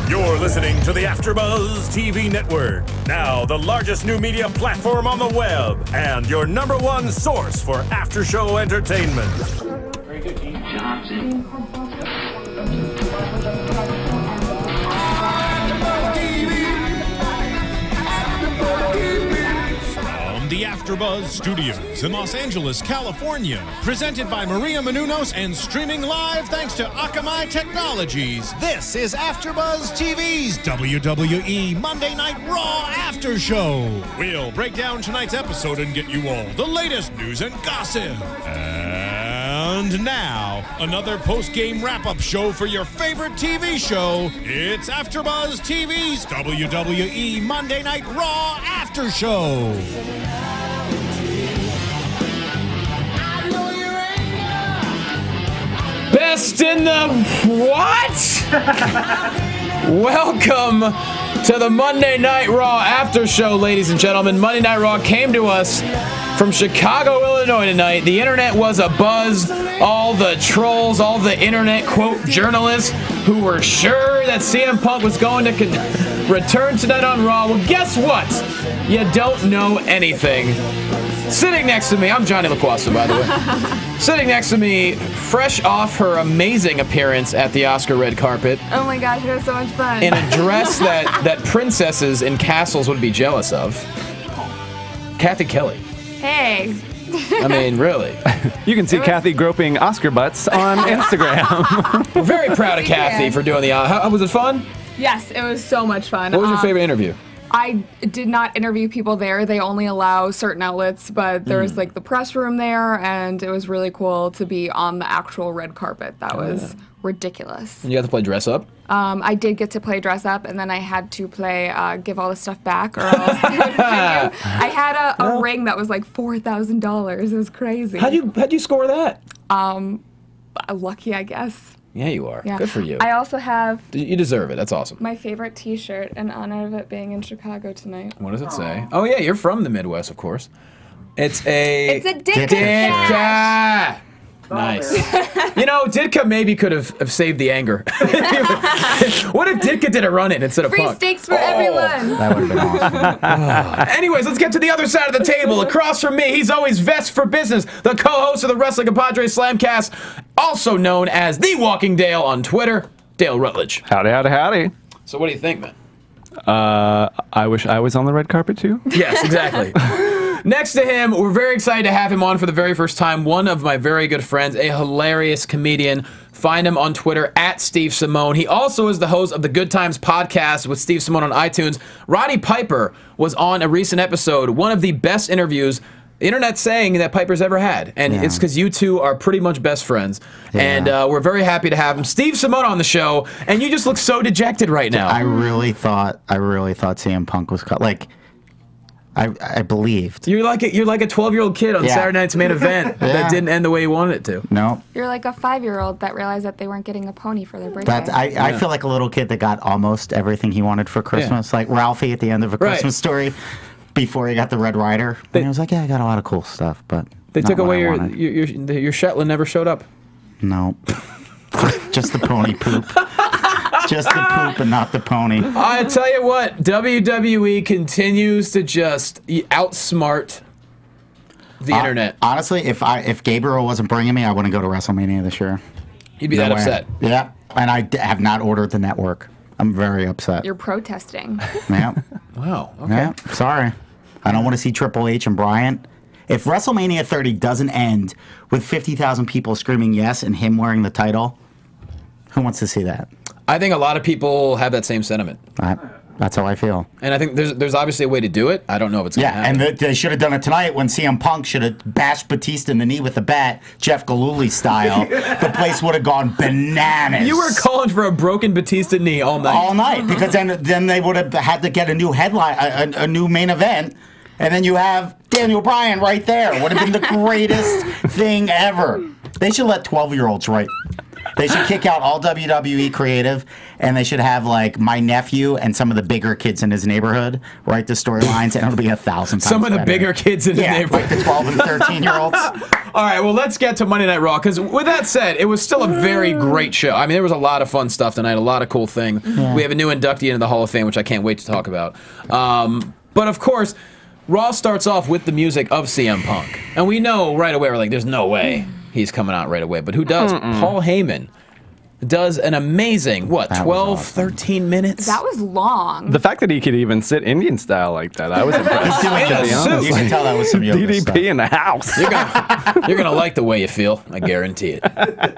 You're listening to the AfterBuzz TV network, now the largest new media platform on the web, and your #1 source for after-show entertainment. Very good, Keith Johnson. From the AfterBuzz Studios in Los Angeles, California, presented by Maria Menounos and streaming live thanks to Akamai Technologies. This is AfterBuzz TV's WWE Monday Night Raw After Show. We'll break down tonight's episode and get you all the latest news and gossip. And now, another post-game wrap-up show for your favorite TV show. It's AfterBuzz TV's WWE Monday Night Raw After Show. Best in the what? Welcome to the Monday Night Raw After Show, ladies and gentlemen. Monday Night Raw came to us from Chicago, Illinois tonight. The internet was abuzz. All the trolls, all the internet, quote, journalists who were sure that CM Punk was going to return tonight on Raw. Well, guess what? You don't know anything. Sitting next to me, I'm Johnny Loquasto, by the way. Sitting next to me, fresh off her amazing appearance at the Oscar red carpet. Oh my gosh, it was so much fun. In a dress that princesses in castles would be jealous of. Cathy Kelley. Hey. I mean, really. You can see Cathy groping Oscar butts on Instagram. We're very proud of Cathy for doing the... How was it fun? Yes, it was so much fun. What was your favorite interview? I did not interview people there. They only allow certain outlets, but there was like the press room there, and it was really cool to be on the actual red carpet. That was ridiculous. And you got to play dress up? I did get to play dress up, and then I had to play give all the stuff back, or else they would pay you. I had a ring that was like $4,000. It was crazy. How'd you score that? Lucky, I guess. Yeah, you are. Yeah. Good for you. I also have... You deserve it. That's awesome. My favorite T-shirt in honor of it being in Chicago tonight. What does it say? Oh, yeah, you're from the Midwest, of course. It's a Ditka. Nice. You know, Ditka maybe could have saved the anger. What if Ditka did a run-in instead of Free Punk? steaks for everyone. That would have been awesome. Anyways, let's get to the other side of the table. Across from me, he's always vest for business, the co-host of the Wrestling Compadre Slamcast, also known as The Walking Dale on Twitter, Dale Rutledge. Howdy, howdy, howdy. So what do you think, man? I wish I was on the red carpet too. Yes, exactly. Next to him, we're very excited to have him on for the very first time. One of my very good friends, a hilarious comedian. Find him on Twitter at Steve Simone. He also is the host of the Good Times podcast with Steve Simone on iTunes. Roddy Piper was on a recent episode, one of the best interviews the internet's saying that Piper's ever had. And it's because you two are pretty much best friends. Yeah. And we're very happy to have him. Steve Simone on the show, and you just look so dejected right now. I really thought CM Punk was cut. Like, I believed. You're like a 12-year-old kid on Saturday Night's Main Event that didn't end the way you wanted it to. No. You're like a 5-year-old that realized that they weren't getting a pony for their birthday. I feel like a little kid that got almost everything he wanted for Christmas. Like Ralphie at the end of A Christmas Story before he got the Red Rider. And he was like, yeah, I got a lot of cool stuff, but they took away your Shetland never showed up. No. Just the pony poop. Just the poop and not the pony. I tell you what, WWE continues to just outsmart the internet. Honestly, if Gabriel wasn't bringing me, I wouldn't go to WrestleMania this year. You'd be that upset. Yeah, and I have not ordered the network. I'm very upset. You're protesting. Yeah. Wow. Okay. Yeah. Sorry. I don't want to see Triple H and Bryant. If WrestleMania 30 doesn't end with 50,000 people screaming yes and him wearing the title, who wants to see that? I think a lot of people have that same sentiment. That's how I feel. And I think there's obviously a way to do it. I don't know if it's going to happen. And they should have done it tonight when CM Punk should have bashed Batista in the knee with a bat, Jeff Galooly style. The place would have gone bananas. You were calling for a broken Batista knee all night. All night, because then they would have had to get a new headline, a new main event, and then you have Daniel Bryan right there. Would have been the greatest thing ever. They should let 12-year-olds write. They should kick out all WWE creative, and they should have like my nephew and some of the bigger kids in his neighborhood write the storylines, and it'll be 1,000 times Some of the better. bigger kids in the neighborhood. Like the 12 and 13-year-olds. All right, well, let's get to Monday Night Raw, because with that said, it was still a very great show. I mean, there was a lot of fun stuff tonight, a lot of cool things. Yeah. We have a new inductee into the Hall of Fame, which I can't wait to talk about. But of course, Raw starts off with the music of CM Punk. And we know right away, we're like, there's no way he's coming out right away. But who does? Paul Heyman does an amazing, what, 12, 13 minutes? That was long. The fact that he could even sit Indian style like that, I was impressed. In a to be suit. honest. You can tell that was some yoga DDP stuff. in the house. You're gonna like the way you feel, I guarantee it.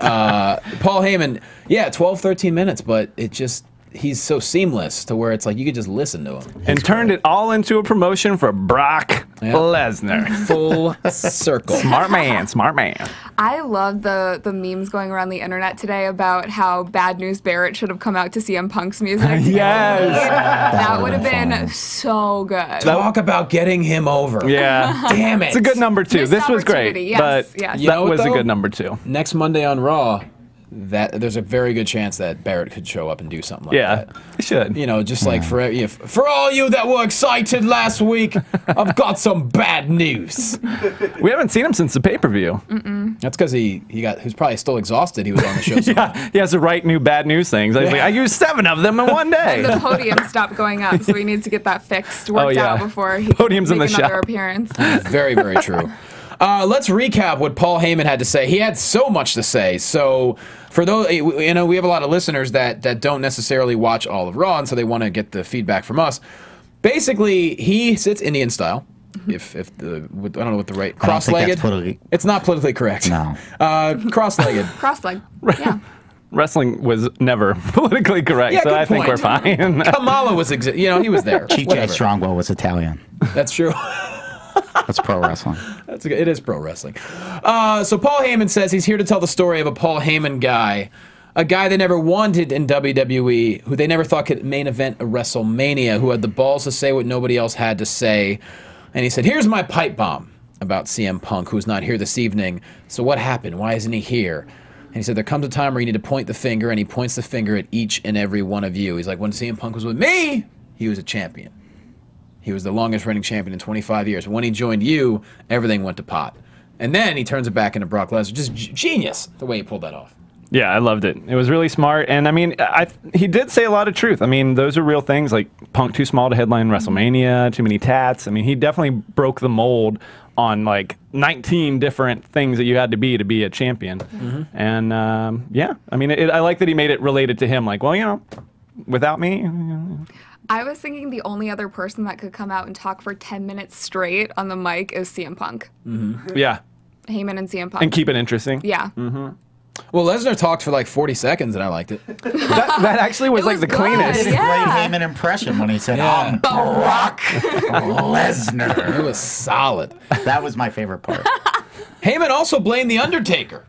Paul Heyman, yeah, 12, 13 minutes, but it just, he's so seamless to where it's like you could just listen to him. And turned it all into a promotion for Brock Lesnar. Full circle. Smart man, smart man. I love the memes going around the internet today about how Bad News Barrett should have come out to CM Punk's music. Yes. That would have been so good. Talk about getting him over. Yeah. Damn it. It's a good number 2. Missed This was great. opportunity, yes, But yes. You that know what, was a though? good number 2. Next Monday on Raw, that there's a very good chance that Barrett could show up and do something like Yeah, that. it should. You know, just like for all you that were excited last week, I've got some bad news. We haven't seen him since the pay-per-view. That's because he was probably still exhausted. He was on the show. So Yeah, he has to write new bad news things. I was like, I used 7 of them in one day. The podium stopped going up, so he needs to get that fixed, worked out before he Podium's can in make the another shop. appearance. Very, very true. Let's recap what Paul Heyman had to say. He had so much to say. So for those, you know, we have a lot of listeners that don't necessarily watch all of Raw, and so they want to get the feedback from us. Basically, he sits Indian style. If I don't know what the right cross-legged. It's not politically correct. No. Cross-legged. Cross-leg. Yeah. Wrestling was never politically correct, Yeah, so good I think point. we're fine. Kamala was, he was there. Chief Jay Whatever. Strongbow was Italian. That's true. That's pro wrestling. It is pro wrestling. So Paul Heyman says he's here to tell the story of a Paul Heyman guy, a guy they never wanted in WWE, who they never thought could main event a WrestleMania, who had the balls to say what nobody else had to say. And he said, here's my pipe bomb about CM Punk, who's not here this evening. So what happened? Why isn't he here? And he said, there comes a time where you need to point the finger, and he points the finger at each and every one of you. He's like, when CM Punk was with me, he was a champion. He was the longest reigning champion in 25 years. When he joined you, everything went to pot. And then he turns it back into Brock Lesnar. Just genius, the way he pulled that off. Yeah, I loved it. It was really smart. And I mean, he did say a lot of truth. I mean, those are real things, like Punk too small to headline WrestleMania, too many tats. I mean, he definitely broke the mold on like 19 different things that you had to be a champion. And yeah, I mean, I like that he made it related to him. Like, well, you know, without me. I was thinking the only other person that could come out and talk for 10 minutes straight on the mic is CM Punk. Yeah. Heyman and CM Punk. And keep it interesting. Yeah. Well, Lesnar talked for like 40 seconds, and I liked it. That actually was It like was the good, cleanest. yeah. Great Heyman impression when he said, Yeah. Brock Lesnar. It was solid. That was my favorite part. Heyman also blamed The Undertaker.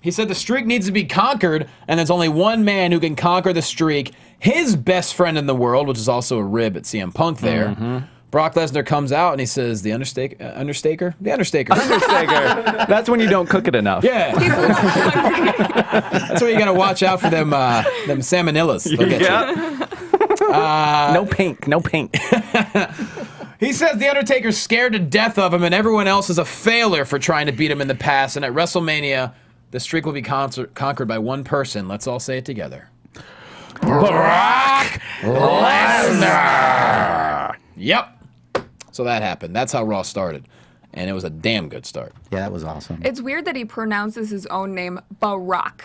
He said the streak needs to be conquered, and there's only one man who can conquer the streak. His best friend in the world, which is also a rib at CM Punk there. Brock Lesnar comes out and he says, the Undertaker? The Undertaker. Undertaker. That's when you don't cook it enough. Yeah. That's where you got to watch out for them salmonellas. They'll get you. No pink. No pink. He says The Undertaker's scared to death of him and everyone else is a failure for trying to beat him in the past. And at WrestleMania, the streak will be conquered by one person. Let's all say it together. Brock Lesnar! Yep. So that happened. That's how Raw started. And it was a damn good start. Yeah, that was awesome. It's weird that he pronounces his own name Barack.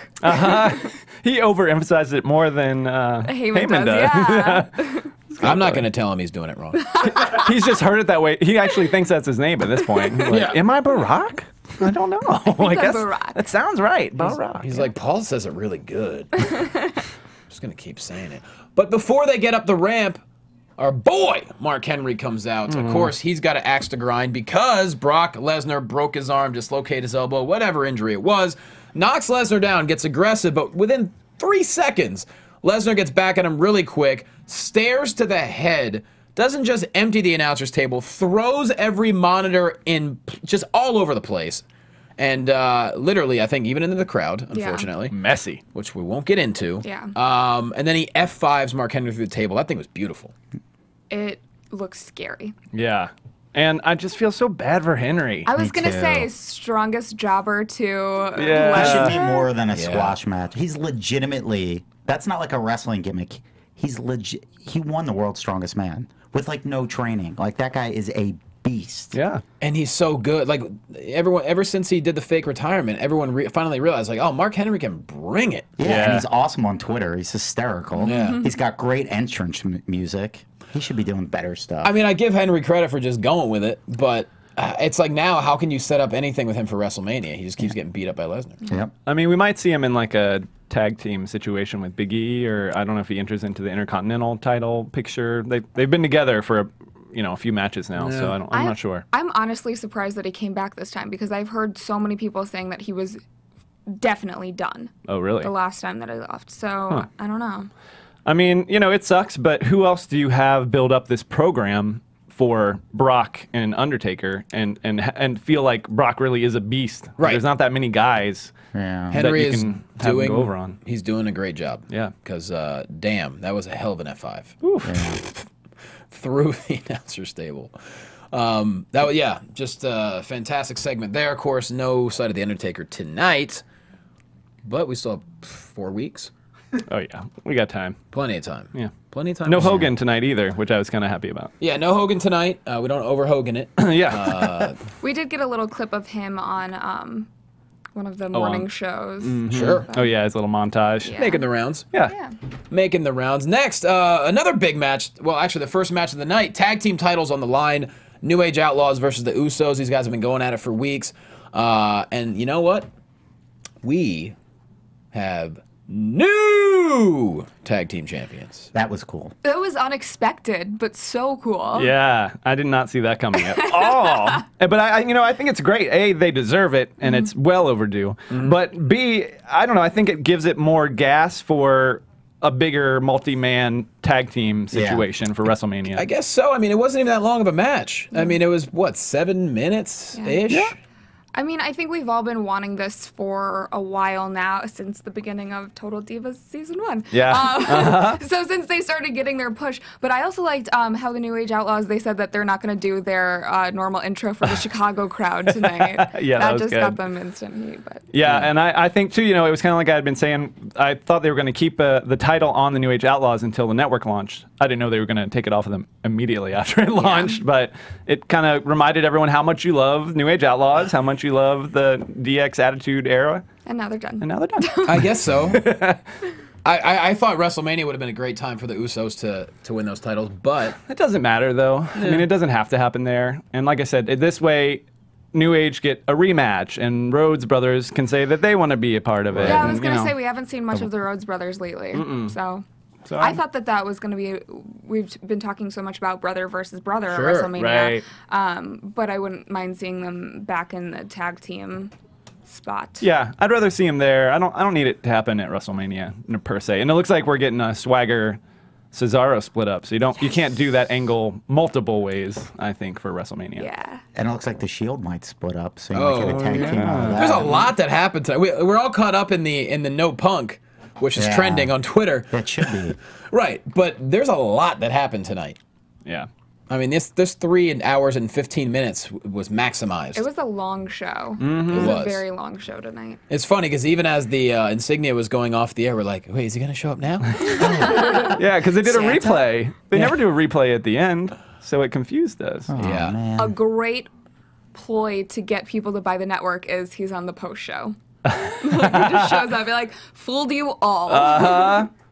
He overemphasized it more than Heyman does. Yeah. I'm not going to tell him he's doing it wrong. He's just heard it that way. He actually thinks that's his name at this point. Like, Yeah. Am I Barack? I don't know. I guess Barack. that sounds right. Barack. He's like, Paul says it really good. I'm just going to keep saying it. But before they get up the ramp, our boy, Mark Henry, comes out. Of course, he's got an axe to grind because Brock Lesnar broke his arm, dislocated his elbow, whatever injury it was, knocks Lesnar down, gets aggressive, but within 3 seconds, Lesnar gets back at him really quick, stares to the head, doesn't just empty the announcer's table, throws every monitor in just all over the place, And literally, I think even into the crowd, unfortunately. Messy. Which we won't get into. Yeah. And then he F5s Mark Henry through the table. That thing was beautiful. It looks scary. Yeah. And I just feel so bad for Henry. I was going to say strongest jobber to It should be more than a squash match. He's legitimately, that's not like a wrestling gimmick. He's legit. He won the world's strongest man with like no training. Like that guy is a beast. Yeah. And he's so good. Like everyone, ever since he did the fake retirement, everyone finally realized, like, oh, Mark Henry can bring it. Yeah, and he's awesome on Twitter. He's hysterical. Yeah. He's got great entrance music. He should be doing better stuff. I mean, I give Henry credit for just going with it, but it's like now, how can you set up anything with him for WrestleMania? He just keeps getting beat up by Lesnar. Yep. I mean, we might see him in like a tag team situation with Big E, or I don't know if he enters into the Intercontinental title picture. They've been together for a few matches now, so I'm not sure. I'm honestly surprised that he came back this time because I've heard so many people saying that he was definitely done. Oh, really? The last time that I left. So I don't know. I mean, it sucks, but who else do you have build up this program for Brock and Undertaker and feel like Brock really is a beast? Right. There's not that many guys. Yeah. Henry that you is can have him go over on. He's doing a great job. Yeah. Because, damn, that was a hell of an F5. Oof. Through the announcer's table. Just a fantastic segment there. Of course, no sight of The Undertaker tonight, but we still have 4 weeks. Oh, yeah. We got time. Plenty of time. Yeah. Plenty of time. No Hogan tonight either, which I was kind of happy about. Yeah, no Hogan tonight. We don't over Hogan it. Yeah. We did get a little clip of him on one of the morning shows. Sure. Oh, yeah, his little montage. Yeah. Making the rounds. Yeah. Making the rounds. Next, another big match. Well, actually, the first match of the night. Tag team titles on the line. New Age Outlaws versus the Usos. These guys have been going at it for weeks. And you know what? We have new tag team champions. That was cool. It was unexpected, but so cool. Yeah, I did not see that coming at all. But I think it's great. A, they deserve it, and it's well overdue. But B, I don't know. I think it gives it more gas for a bigger multi-man tag team situation for WrestleMania. I guess so. I mean, it wasn't even that long of a match. I mean, it was, 7 minutes-ish? Yeah. I mean, I think we've all been wanting this for a while now, since the beginning of Total Divas Season 1. Yeah. So since they started getting their push. But I also liked how the New Age Outlaws, they said that they're not going to do their normal intro for the Chicago crowd tonight. Yeah, that was just good. got them instant heat. But Yeah, and I think, too, it was kind of like I had been saying, I thought they were going to keep the title on the New Age Outlaws until the network launched. I didn't know they were going to take it off of them immediately after it launched, but it kind of reminded everyone how much you love New Age Outlaws, how much you love the DX Attitude Era. And now they're done. And now they're done. I guess so. I thought WrestleMania would have been a great time for the Usos to win those titles, but It doesn't matter, though. I mean, it doesn't have to happen there. And like I said, this way, New Age get a rematch, and Rhodes Brothers can say that they want to be a part of it. Yeah, I was and, going to say, we haven't seen much of the Rhodes brothers lately. So I thought that was going to be, we've been talking so much about brother versus brother at WrestleMania. Right. But I wouldn't mind seeing them back in the tag team spot. Yeah, I'd rather see him there. I don't need it to happen at WrestleMania per se. And it looks like we're getting a Swagger Cesaro split up, so you can't do that angle multiple ways, I think, for WrestleMania. Yeah. And it looks like the Shield might split up, so you might get a tag team out of that. there's a lot that happened tonight. We're all caught up in the No Punk, which is trending on Twitter. That should be. Right, but there's a lot that happened tonight. Yeah. I mean, this 3 hours and 15 minutes was maximized. It was a long show. Mm-hmm. It was It was. a very long show tonight. It's funny because even as the insignia was going off the air, we're like, wait, is he going to show up now? Yeah, because they did Santa? a replay. They never do a replay at the end, so it confused us. Oh, Yeah. man. A great ploy to get people to buy the network is he's on the post show. He just shows up, be like, fooled you all.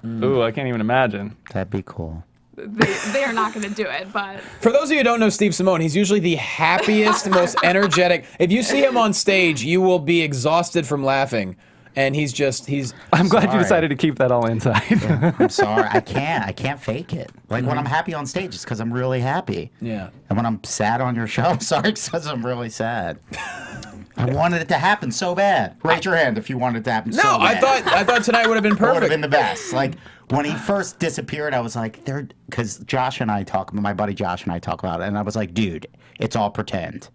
Ooh, I can't even imagine. That'd be cool. They are not going to do it, but For those of you who don't know Steve Simone, he's usually the happiest, most energetic. If you see him on stage, you will be exhausted from laughing. And he's I'm glad you Sorry. decided to keep that all inside. I'm sorry. I can't fake it. Like when I'm happy on stage, it's because I'm really happy. Yeah. And when I'm sad on your show, I'm sorry because I'm really sad. I wanted it to happen so bad. Raise your hand if you wanted it to happen so No, bad. I thought tonight would have been It would have perfect. been the best. Like when he first disappeared, I was like, because Josh and I talk, my buddy Josh and I talk about it, and I was like, dude, it's all pretend.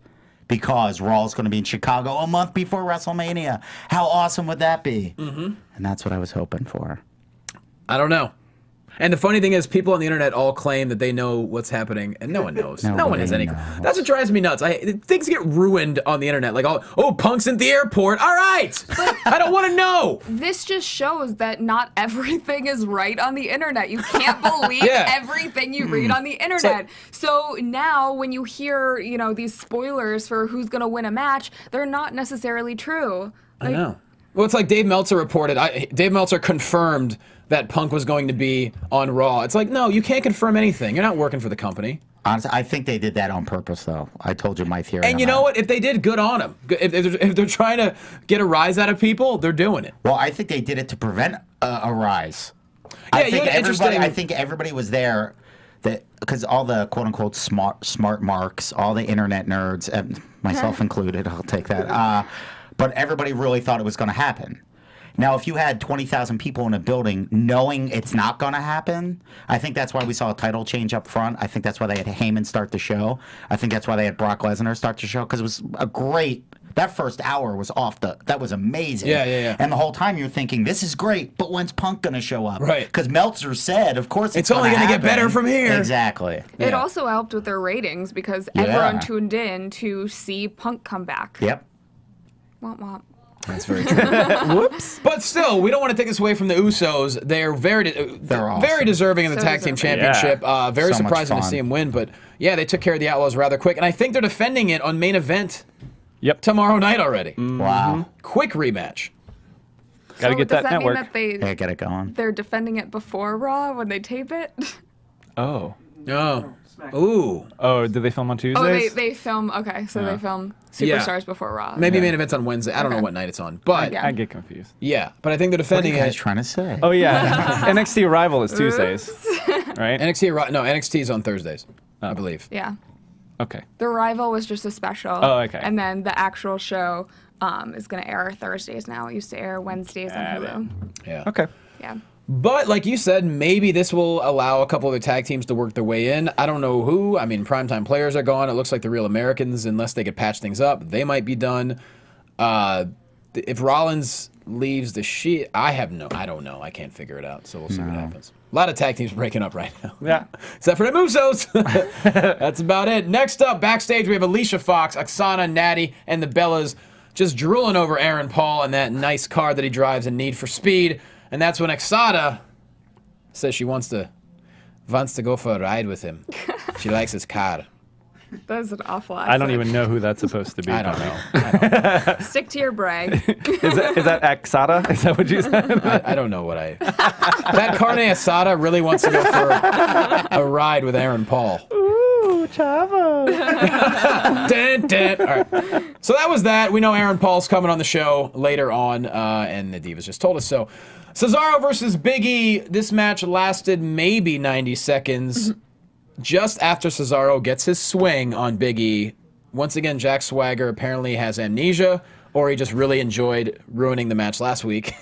because Raw's going to be in Chicago a month before WrestleMania. How awesome would that be? And that's what I was hoping for. I don't know. And the funny thing is, people on the internet all claim that they know what's happening, and no one knows. No one has any. That's what drives me nuts. Things get ruined on the internet. Like, oh, Punk's at the airport. All right, I don't want to know. This just shows that not everything is right on the internet. You can't believe everything you read on the internet. So now, when you hear, these spoilers for who's gonna win a match, they're not necessarily true. I know. Well, it's like Dave Meltzer reported. Dave Meltzer confirmed that Punk was going to be on Raw. It's like, no, you can't confirm anything. You're not working for the company. Honestly, I think they did that on purpose, though. I told you my theory. And you know what? If they did, good on them. If they're trying to get a rise out of people, they're doing it. Well, I think they did it to prevent a rise. Yeah, I think everybody was there because all the quote-unquote smart marks, all the internet nerds, and myself included, I'll take that, but everybody really thought it was going to happen. Now, if you had 20,000 people in a building knowing it's not going to happen, I think that's why we saw a title change up front. I think that's why they had Heyman start the show. I think that's why they had Brock Lesnar start the show, because it was a great... That first hour was that was amazing. Yeah. And the whole time you're thinking, this is great, but when's Punk going to show up? Right. Because Meltzer said, of course it's only going to get better from here. Exactly. It also helped with their ratings because everyone tuned in to see Punk come back. Yep. Womp womp. That's very true. Whoops. But still, we don't want to take this away from the Usos. They're awesome. very deserving in the tag team championship. Very so surprising to see them win. But yeah, they took care of the Outlaws rather quick. And I think they're defending it on main event tomorrow night already. Wow. Quick rematch. Got to get that does network. Mean that Get it going. they're defending it before Raw when they tape it? Oh. Oh. Ooh. Oh, did they film on Tuesdays? Oh, they film. Okay, so they film Superstars before Raw. Maybe main event's on Wednesday. I don't know what night it's on, but I get confused. yeah. But I think they're defending What are you guys it. trying to say? Oh yeah, NXT Arrival is Tuesdays, right? NXT is on Thursdays, I believe. Yeah. Okay. The Rival was just a special. Oh, okay. And then the actual show is going to air Thursdays now. It used to air Wednesdays on Hulu. Yeah. Okay. Yeah. But like you said, maybe this will allow a couple other tag teams to work their way in. I don't know who. I mean, primetime players are gone. It looks like the Real Americans, unless they could patch things up, they might be done. If Rollins leaves the Shield, I don't know. I can't figure it out. So we'll see what happens. A lot of tag teams breaking up right now. Yeah. Except for the Usos. That's about it. Next up, backstage, we have Alicia Fox, Oksana, Natty, and the Bellas just drooling over Aaron Paul and that nice car that he drives in Need for Speed. And that's when Oksana says she wants to go for a ride with him. She likes his car. That was an awful accent. I don't even know who that's supposed to be. I don't know. Stick to your brag. Is that Oksana? Is that what you said? I don't know what that carne asada really wants to go for a ride with Aaron Paul. Ooh, Chavo. Dun, dun. All right. So that was that. We know Aaron Paul's coming on the show later on, and the Divas just told us so. Cesaro versus Big E. This match lasted maybe 90 seconds. Just after Cesaro gets his swing on Big E, once again, Jack Swagger apparently has amnesia, or he just really enjoyed ruining the match last week.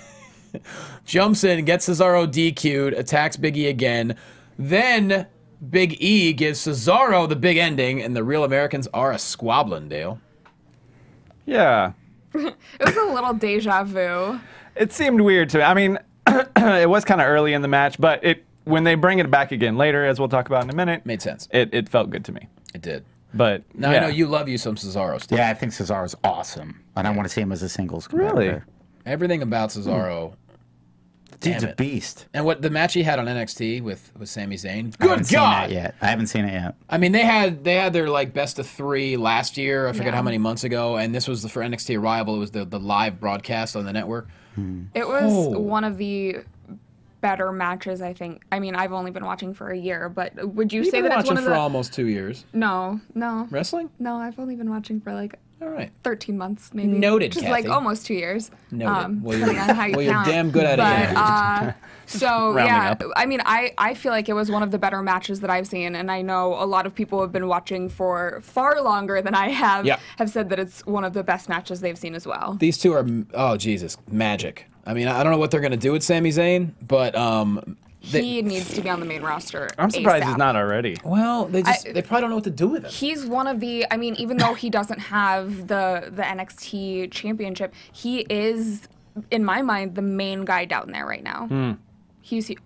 Jumps in, gets Cesaro DQ'd, attacks Big E again. Then Big E gives Cesaro the big ending, and the Real Americans are a squabbling, Dale. Yeah. It was a little deja vu. It seemed weird to me. I mean, it was kind of early in the match, but when they bring it back again later, as we'll talk about in a minute, Made sense. It felt good to me. It did. But Now I know you love you some Cesaro stuff. Yeah, I think Cesaro's awesome, and I want to see him as a singles competitor. Really? Everything about Cesaro. Dude's Damn a it. beast. And what the match he had on NXT with Sami Zayn. I haven't Good seen God! that yet. I haven't seen it yet. I mean, they had their like best of 3 last year. I forget how many months ago, and this was for NXT Arrival. It was the live broadcast on the network. It was one of the better matches, I think. I mean, I've only been watching for a year, but would you say You've been that it's one watching of for the... almost 2 years. No. Wrestling? No, I've only been watching for like All right. 13 months, maybe. Noted, Just Cathy. like almost 2 years. Noted. Depending on how you you're count. damn good at it. But, so, Rounding yeah, up. I mean, I feel like it was one of the better matches that I've seen, and I know a lot of people have been watching for far longer than I have, Yeah. have said that it's one of the best matches they've seen as well. These two are, oh, Jesus, magic. I mean, I don't know what they're going to do with Sami Zayn, but He needs to be on the main roster. I'm surprised ASAP. he's not already. Well, they probably don't know what to do with him. He's one of the. I mean, even though he doesn't have the NXT championship, he is, in my mind, the main guy down there right now.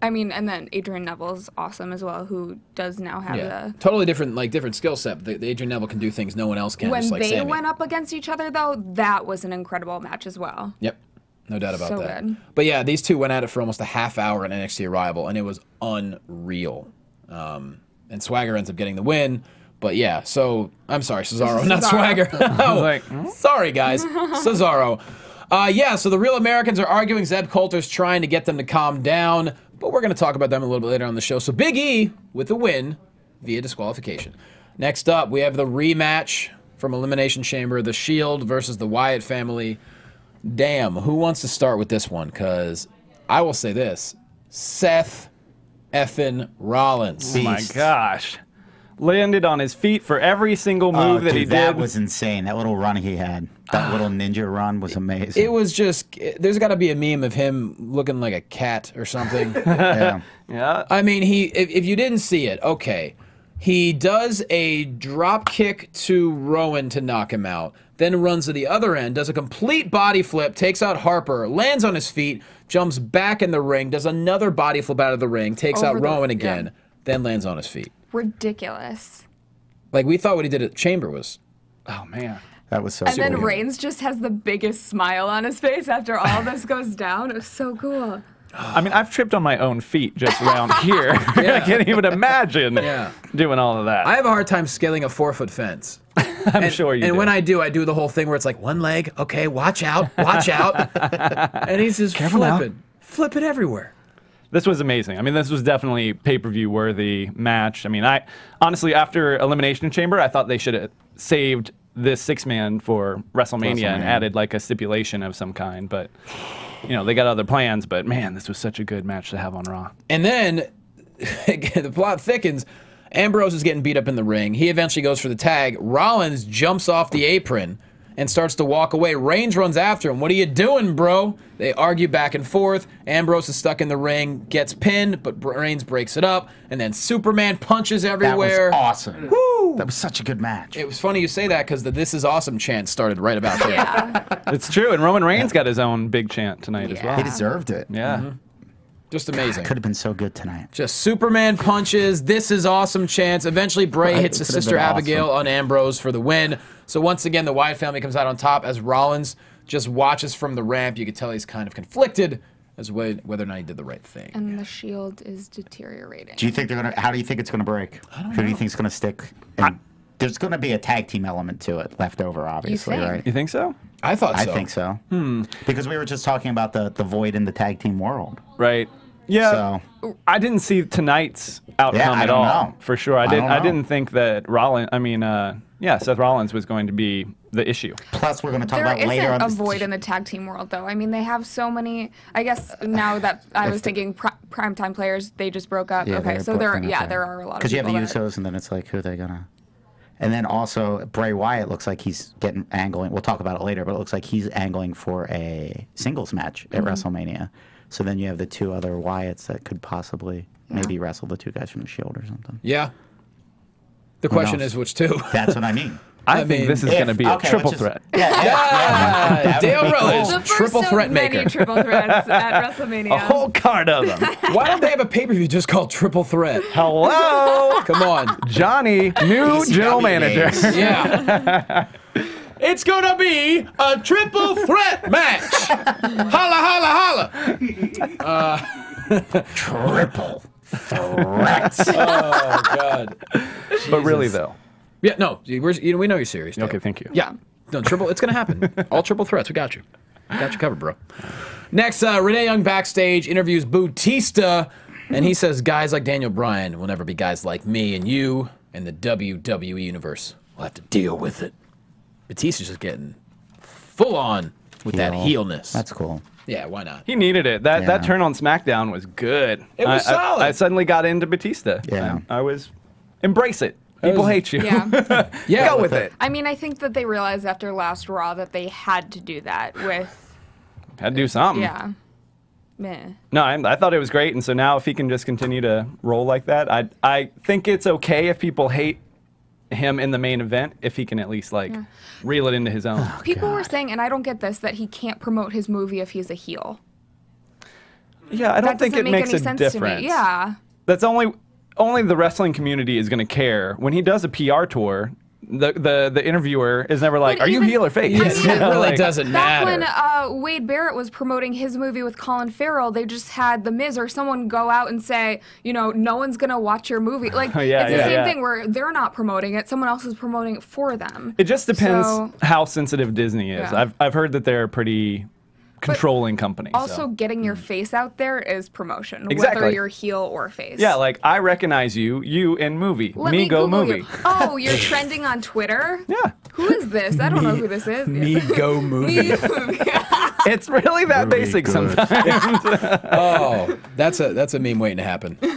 I mean, and then Adrian Neville's awesome as well, who does now have the totally different skill set. The Adrian Neville can do things no one else can. When just like they Sammy. went up against each other, though, that was an incredible match as well. Yep, no doubt about So that. good. But yeah, these two went at it for almost a half hour in NXT Arrival, and it was unreal. And Swagger ends up getting the win. But yeah, so I'm sorry, Cesaro, not Swagger. Sorry, guys, Cesaro. Yeah, so the Real Americans are arguing. Zeb Coulter's trying to get them to calm down, but we're going to talk about them a little bit later on the show. So Big E with the win via disqualification. Next up, we have the rematch from Elimination Chamber, The Shield versus the Wyatt family. Damn, who wants to start with this one? Because I will say this, Seth effing Rollins. Oh my gosh. Landed on his feet for every single move that he did. That was insane. That little run he had. That little ninja run was amazing. It was just, there's got to be a meme of him looking like a cat or something. Yeah. I mean, if you didn't see it, okay. He does a drop kick to Rowan to knock him out, then runs to the other end, does a complete body flip, takes out Harper, lands on his feet, jumps back in the ring, does another body flip out of the ring, takes out Rowan again, then lands on his feet. Ridiculous. Like, we thought what he did at Chamber was, oh man. That was so And then cool. Reigns just has the biggest smile on his face after all this goes down. It was so cool. I mean, I've tripped on my own feet just around here. I can't even imagine doing all of that. I have a hard time scaling a 4-foot fence. I'm sure you do. And when I do the whole thing where it's like, one leg, okay, watch out, watch out. And he's just flipping everywhere. This was amazing. I mean, this was definitely pay-per-view worthy match. I mean, honestly, after Elimination Chamber, I thought they should have saved this 6-man for WrestleMania and added like a stipulation of some kind. But, you know, they got other plans. But, man, this was such a good match to have on Raw. And then the plot thickens. Ambrose is getting beat up in the ring. He eventually goes for the tag. Rollins jumps off the apron and starts to walk away. Reigns runs after him. What are you doing, bro? They argue back and forth. Ambrose is stuck in the ring, gets pinned, but Reigns breaks it up. And then Superman punches everywhere. That was awesome. Woo! That was such a good match. It was funny you say that because the "This is awesome" chant started right about there. Yeah. It's true. And Roman Reigns got his own big chant tonight as well. He deserved it. Yeah. Just amazing. Could have been so good tonight. Just Superman punches, "This is awesome" chants. Eventually, Bray hits his sister Abigail on Ambrose for the win. So once again, the Wyatt family comes out on top as Rollins just watches from the ramp. You could tell he's kind of conflicted as whether or not he did the right thing. And the Shield is deteriorating. Do you think they're gonna? How do you think it's gonna break? Who do you think is gonna stick? And there's gonna be a tag team element to it left over, obviously, think? right? You think so? I thought so. I think so. Because we were just talking about the void in the tag team world. Right. Yeah. So I didn't see tonight's outcome I at don't all. know. For sure. I don't know. didn't think that Seth Rollins was going to be the issue. plus we're gonna talk There about later isn't on. a void in the tag team world, though. I mean, they have so many. I guess now that I was thinking primetime players, they just broke up. Okay, so there are a lot of because you have the people Usos, and then it's like, who are they gonna? And then also Bray Wyatt looks like he's angling. We'll talk about it later, but it looks like he's angling for a singles match at WrestleMania. So then you have the two other Wyatts that could possibly maybe wrestle the two guys from the Shield or something. Yeah. The question knows? is which two? That's what I mean. I think this is going to be a triple threat. Yeah. Dale Rutledge, The first triple of threat many maker. triple threats at WrestleMania. A whole card of them. Why don't they have a pay-per-view just called Triple Threat? Hello, Come on. Johnny, new general manager. Yeah. It's gonna be a triple threat match. Holla, holla, holla. Triple threat. Oh God. But really, though. Yeah, no, we know you're serious. Dale. Okay, thank you. Yeah, no triple. It's gonna happen. All triple threats. We got you. Got you covered, bro. Next, Renee Young backstage interviews Bautista, and he says guys like Daniel Bryan will never be guys like me and you and the WWE Universe. We'll have to deal with it. Batista's just getting full on with that heelness. That's cool. Yeah, why not? He needed it. That turn on SmackDown was good. It was solid. I suddenly got into Batista. Yeah. I was embrace it. People hate you. Yeah. Yeah, Go with it. I mean, I think that they realized after last Raw that they had to do that with. Had to do something. Yeah. meh. No, I thought it was great, and so now if he can just continue to roll like that, I think it's okay if people hate him in the main event, if he can at least like reel it into his own. People were saying, and I don't get this, that he can't promote his movie if he's a heel. Yeah, I don't think it makes a difference. To me. Yeah. That's only the wrestling community is going to care. When he does a PR tour, the interviewer is never like, "Are you heel or face?" Yes, it really doesn't matter. Back when Wade Barrett was promoting his movie with Colin Farrell, they just had The Miz or someone go out and say, you know, no one's gonna watch your movie. Like it's the same thing where they're not promoting it; someone else is promoting it for them. It just depends how sensitive Disney is. Yeah. I've heard that they're pretty controlling company. Also, getting your face out there is promotion, Exactly. whether you're heel or face. Yeah, like I recognize you in movie. Let me go Google movie. you. Oh, you're trending on Twitter? Yeah. Who is this? I don't know who this is. Me go movie. It's really that basic sometimes. Oh, that's a meme waiting to happen. Me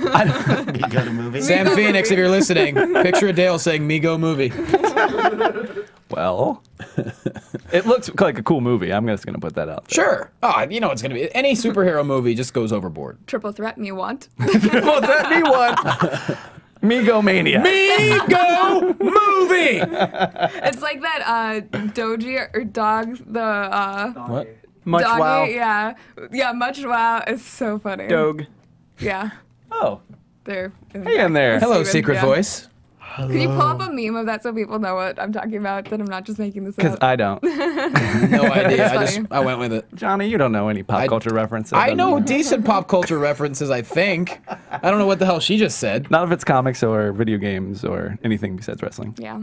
go to movie. Sam Phoenix, if you're listening, picture of Dale saying "Me go movie." Well, it looks like a cool movie. I'm just going to put that out there. Sure. Oh, you know it's gonna be any superhero movie just goes overboard. Triple threat, me want. Well, that me one. Mego Mania. Me go movie. It's like that Doji or dog, the What? Much doggy, wow. yeah, much wow. It's so funny. Dog. Yeah, Oh. there. Hey in there. Hello, Steven, secret yeah. voice. Can you pull up a meme of that so people know what I'm talking about? That I'm not just making this Because up. I don't. No idea. That's funny. I went with it. Johnny, you don't know any pop culture references. I know decent pop culture references. I think. I don't know what the hell she just said. None of it's comics or video games or anything besides wrestling. Yeah.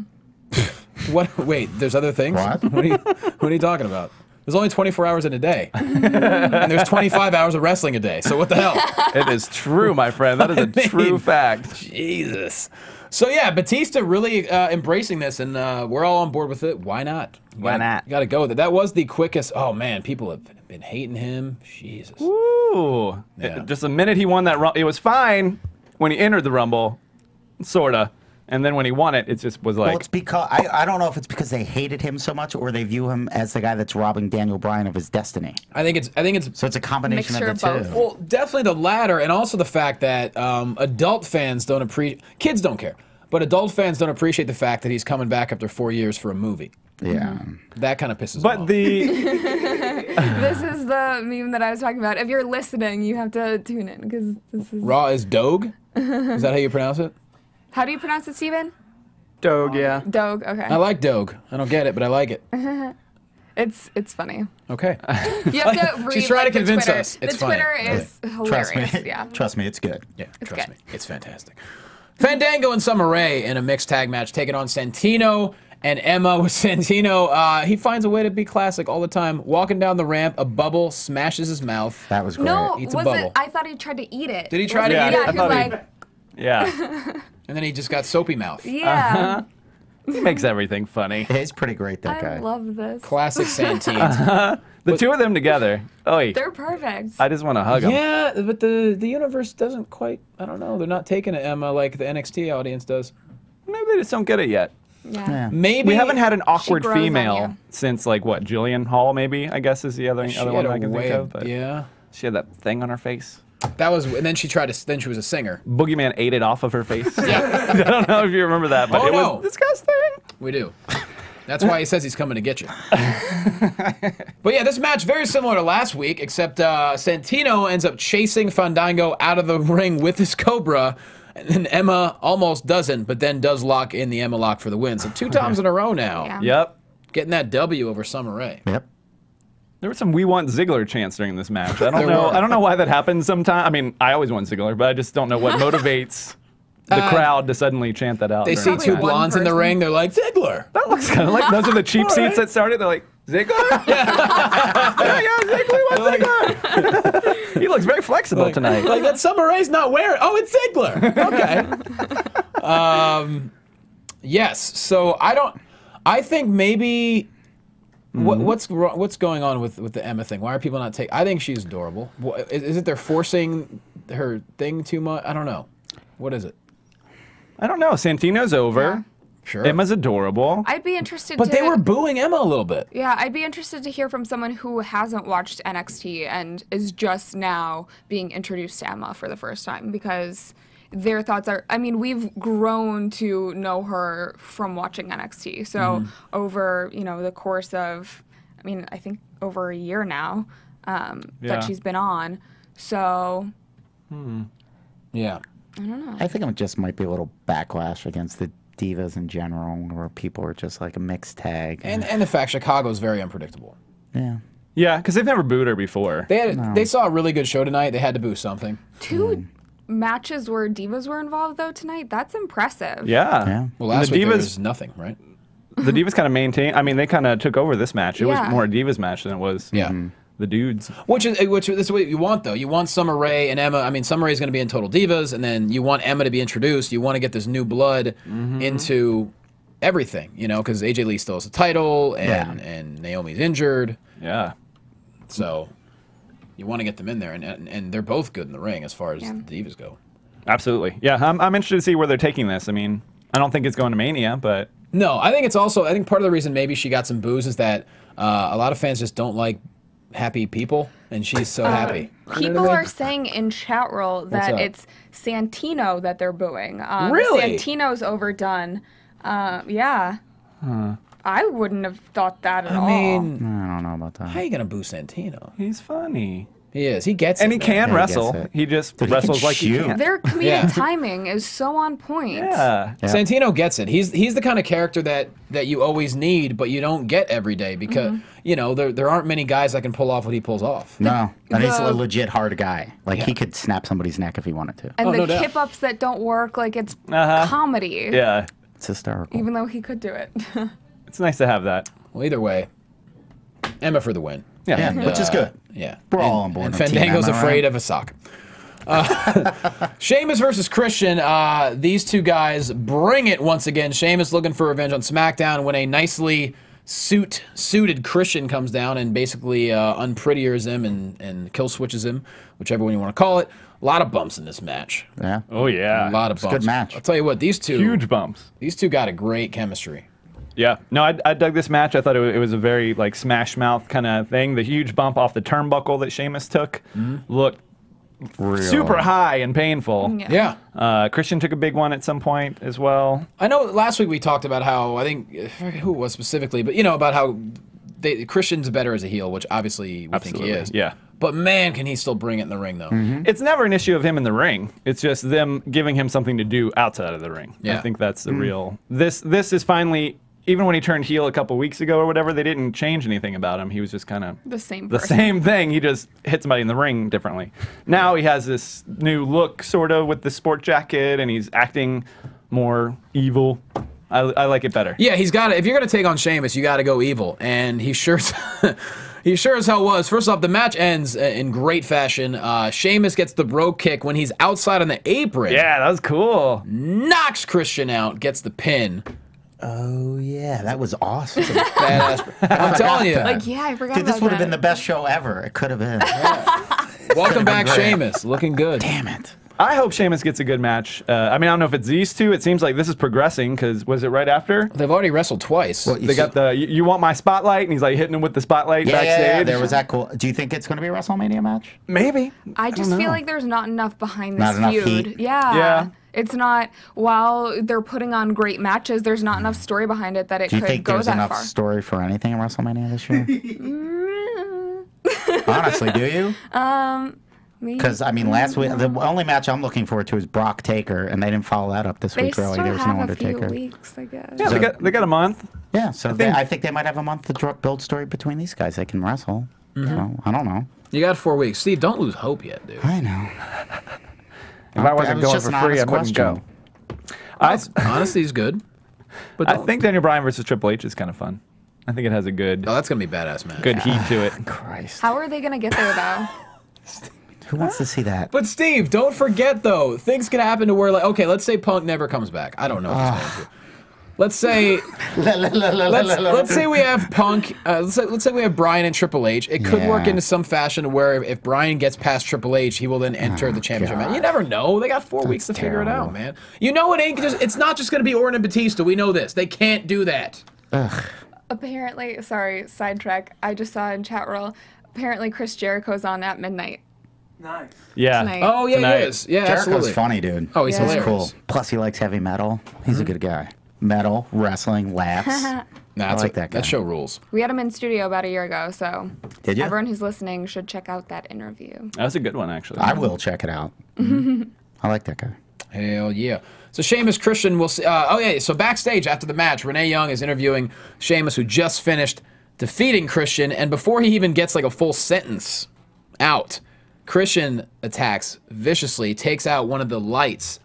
What? Wait, there's other things. What? What are you talking about? There's only 24 hours in a day, and there's 25 hours of wrestling a day. So what the hell? It is true, my friend. That is a true fact. Jesus. So yeah, Batista really embracing this, and we're all on board with it. Why not? Why not? You got to go with it. That was the quickest. Oh man, people have been hating him. Jesus. Ooh. Yeah. Just the minute he won that Rumble, it was fine when he entered the Rumble, sorta. And then when he won it, it just was like. Well, it's because I don't know if it's because they hated him so much or they view him as the guy that's robbing Daniel Bryan of his destiny. I think it's. So it's a combination Mixture of the of two. both. Well, definitely the latter, and also the fact that adult fans don't appreciate. Kids don't care, but adult fans don't appreciate the fact that he's coming back after 4 years for a movie. Yeah. That kind of pisses me but off. This is the meme that I was talking about. If you're listening, you have to tune in because this is. Raw is Doge. Is that how you pronounce it? How do you pronounce it, Steven? Doge, yeah. Doge. Okay. I like Doge. I don't get it, but I like it. It's funny. Okay. You have to read. She's trying to the convince Twitter. us. It's the funny. Twitter is Trust hilarious. me. Yeah. Trust me, it's good. Yeah, It's trust good. me. It's fantastic. Fandango and Summer Rae in a mixed tag match taking on Santino and Emma. With Santino, he finds a way to be classic all the time. Walking down the ramp, a bubble smashes his mouth. That was great. No, Eats a was bubble. it? I thought he tried to eat it. Did he try to Was eat it? it? Yeah, I he was thought he- like, Yeah. And then he just got soapy mouth. yeah. He makes everything funny. He's pretty great, that guy. I love this. Classic Santino. The two of them together. Oh, They're perfect. I just want to hug him. Yeah, but the universe doesn't quite, I don't know, they're not taking it, Emma, like the NXT audience does. Maybe they just don't get it yet. Yeah. Maybe. We haven't had an awkward grows on female you. since, like, what, Jillian Hall, maybe, I guess is the other She one had a I can way think of. But yeah. she had that thing on her face. That was, and then she was a singer. Boogeyman ate it off of her face. I don't know if you remember that, but Oh, it no. was disgusting. We do. That's why he says he's coming to get you. But yeah, this match very similar to last week, except Santino ends up chasing Fandango out of the ring with his Cobra, and then Emma almost doesn't, but then does lock in the Emma lock for the win. So 2 times in a row now, Yeah. Yep. getting that W over Summer Rae. Yep. There were some "We Want Ziggler" chants during this match. I don't There know. were. I don't know why that happens sometimes. I mean, I always want Ziggler, but I just don't know what motivates the crowd to suddenly chant that out. They during see this two match. blondes in the person. ring, they're like, Ziggler! That looks kind of like those are the cheap seats that started. They're like Ziggler. yeah, Ziggler. We want Ziggler. He looks very flexible tonight. Like, that Summer Rae's not wearing. Oh, it's Ziggler! Okay. Yes, so I think maybe. What's going on with the Emma thing? Why are people not taking? I think she's adorable. Is it they're forcing her thing too much? I don't know. What is it? I don't know. Santino's over. Sure. Emma's adorable. I'd be interested But to... they were booing Emma a little bit. Yeah, I'd be interested to hear from someone who hasn't watched NXT and is just now being introduced to Emma for the first time, because their thoughts are, I mean, we've grown to know her from watching NXT. So over, you know, the course of, I mean, I think over a year now that she's been on. So, Yeah. I don't know. I think it just might be a little backlash against the divas in general, where people are just like a mixed tag. And the fact Chicago's very unpredictable. Yeah. Yeah, because they've never booed her before. They saw a really good show tonight. They had to boo something. 2 matches where divas were involved, though, tonight. That's impressive. Yeah. Yeah. Well, last the week there Divas- was nothing, right? The Divas kind of maintained. I mean, they kind of took over this match. It was Yeah. more a Divas match than it was the dudes. Which this is what you want, though. You want Summer Rae and Emma. I mean, Summer Rae's going to be in Total Divas, and then you want Emma to be introduced. You want to get this new blood into everything, you know, because AJ Lee still has a title, and Naomi's injured. Yeah. So you want to get them in there, and they're both good in the ring as far as the Divas go. Absolutely. Yeah, I'm interested to see where they're taking this. I mean, I don't think it's going to Mania, but... No, I think it's also, I think part of the reason maybe she got some boos is that a lot of fans just don't like happy people, and she's so happy. People are saying in chat roll that up? it's Santino that they're booing. Really? Santino's overdone. Yeah. I wouldn't have thought that at all. I mean, I don't know about that. how are you going to boo Santino? He's funny. He is. He gets And it. he can Yeah, he wrestle. gets it. He just Dude, he wrestles can like he shoot. can. Their comedic Yeah. timing is so on point. Yeah. Yeah. Santino gets it. He's the kind of character that you always need, but you don't get every day because you know there aren't many guys that can pull off what he pulls off. No, and he's a The- legit hard guy. Like he could snap somebody's neck if he wanted to. And Oh, the no doubt. kip-ups that don't work, like it's comedy. Yeah. It's hysterical. Even though he could do it. It's nice to have that. Well, either way, Emma for the win. Yeah. Yeah, which is good. Yeah, We're all on board And on Team Fandango's Emma, afraid right? of a sock. Sheamus versus Christian. These two guys bring it once again. Sheamus looking for revenge on SmackDown when a nicely suited Christian comes down and basically unprettiers him and kill switches him, whichever one you want to call it. A lot of bumps in this match. Yeah. Oh, yeah. A lot of It's a bumps. good match. I'll tell you what, these two Huge bumps. These two got a great chemistry. Yeah. No, I dug this match. I thought it was a very, like, smash mouth kind of thing. The huge bump off the turnbuckle that Sheamus took looked Real. super high and painful. Yeah. Christian took a big one at some point as well. I know last week we talked about how, I forget who it was specifically, but you know, about how Christian's better as a heel, which obviously we think he is. Yeah. But man, can he still bring it in the ring, though. It's never an issue of him in the ring. It's just them giving him something to do outside of the ring. Yeah. I think that's the real... This is finally... Even when he turned heel a couple weeks ago or whatever, they didn't change anything about him. He was just kind of The same the person. same thing. He just hit somebody in the ring differently. Now he has this new look, sort of, with the sport jacket, and he's acting more evil. I like it better. Yeah, he's got it. If you're going to take on Sheamus, you got to go evil. And he sure as hell was. First off, the match ends in great fashion. Sheamus gets the bro kick when he's outside on the apron. Yeah, that was cool. Knocks Christian out, gets the pin. Oh yeah, that was awesome. Badass. I'm telling you. Like, yeah, I forgot Dude, this about would have that. been the best show ever. It could have been. Welcome back, Sheamus. Looking good. Damn it. I hope Sheamus gets a good match. I mean, I don't know if it's these two. It seems like this is progressing, because was it right after? They've already wrestled twice. Well, They got the, you want my spotlight? And he's like hitting him with the spotlight backstage. Yeah, there was that cool. Do you think it's going to be a WrestleMania match? Maybe. I just feel like there's not enough behind Not this enough feud. heat? Yeah. Yeah. It's not, while they're putting on great matches, there's not enough story behind it that it Do you could think go there's that enough far. story for anything in WrestleMania this year? Honestly, do you? Because I mean, last week the only match I'm looking forward to is Brock Taker, and they didn't follow that up this They week. still Really, there was no have a few Undertaker. weeks, I guess. Yeah, they got a month. Yeah, so I think they might have a month to build story between these guys. They can wrestle. So, I don't know. You got 4 weeks. Steve, don't lose hope yet, dude. I know. If I wasn't was going just for an free, I honest wouldn't go. Honesty is good. But I think Daniel Bryan versus Triple H is kind of fun. I think it has a good that's going to be a badass match. good heat to it. Christ. How are they going to get there, though? Who wants to see that? But Steve, don't forget though, things can happen to where, like, okay, let's say Punk never comes back. I don't know if he's going to. let's say let's say we have Punk. Let's say we have Bryan and Triple H. It could work into some fashion where if Bryan gets past Triple H, he will then enter the championship match. You never know. They got 4 weeks to figure it out, man. You know it's not just going to be Orton and Batista. We know this. They can't do that. Ugh. Apparently, sorry, sidetrack. I just saw in chat roll. Apparently, Chris Jericho's on at midnight. Nice. Yeah. Tonight. Oh yeah, Tonight. he is. Yeah, Jericho's absolutely. funny, dude. Oh, he's hilarious. Cool. Plus, he likes heavy metal. He's a good guy. Metal, wrestling, laughs. Nah, like that guy. That show rules. We had him in studio about a year ago, so Did you? everyone who's listening should check out that interview. That was a good one, actually. I will check it out. I like that guy. Hell yeah. So Sheamus Christian will see. Oh yeah. So backstage after the match, Renee Young is interviewing Sheamus, who just finished defeating Christian, and before he even gets like a full sentence out, Christian attacks viciously, takes out one of the lights,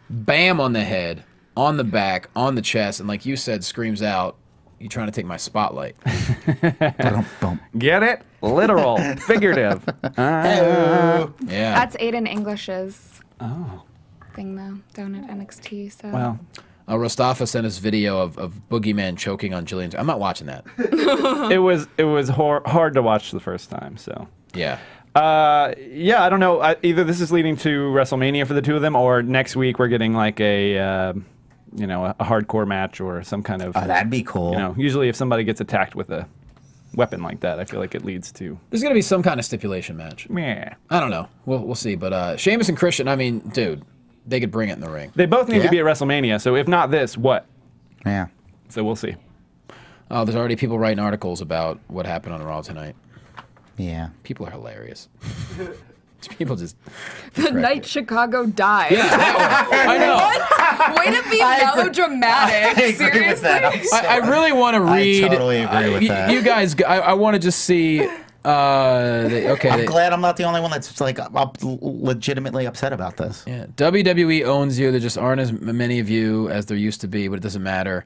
bam on the head, on the back, on the chest, and like you said, screams out, "You trying to take my spotlight?" Get it? Literal, figurative. Yeah. That's Aiden English's thing, though, down at NXT. So. Well, Rostafa sent us video of Boogeyman choking on Jillian. I'm not watching that. it was hard to watch the first time. So Yeah. yeah, I don't know. Either this is leading to WrestleMania for the two of them, or next week we're getting like a you know, a hardcore match or some kind of. Oh, that'd be cool. You know, usually if somebody gets attacked with a weapon like that, I feel like it leads to. There's gonna be some kind of stipulation match. Yeah. I don't know. We'll see. But Sheamus and Christian, I mean, dude, they could bring it in the ring. They both need to be at WrestleMania. So if not this, what? Yeah. So we'll see. Oh, there's already people writing articles about what happened on Raw tonight. Yeah. People are hilarious. People just. The night Chicago died. Yeah, I know. Way to be melodramatic. I agree with that. Seriously. I really want to read. I totally agree with that. You guys, I want to just see. I'm glad I'm not the only one that's like legitimately upset about this. Yeah, WWE owns you. There just aren't as many of you as there used to be, but it doesn't matter.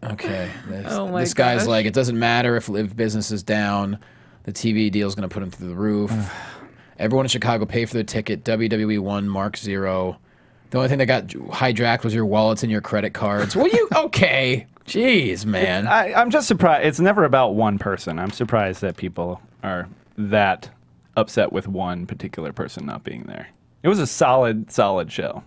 Okay. This guy's like, it doesn't matter if business is down. The TV deal is going to put him through the roof. Everyone in Chicago paid for their ticket. WWE won, Mark 0. The only thing that got hijacked was your wallets and your credit cards. Well, okay. Jeez, man. I'm just surprised. It's never about one person. I'm surprised that people are that upset with one particular person not being there. It was a solid show.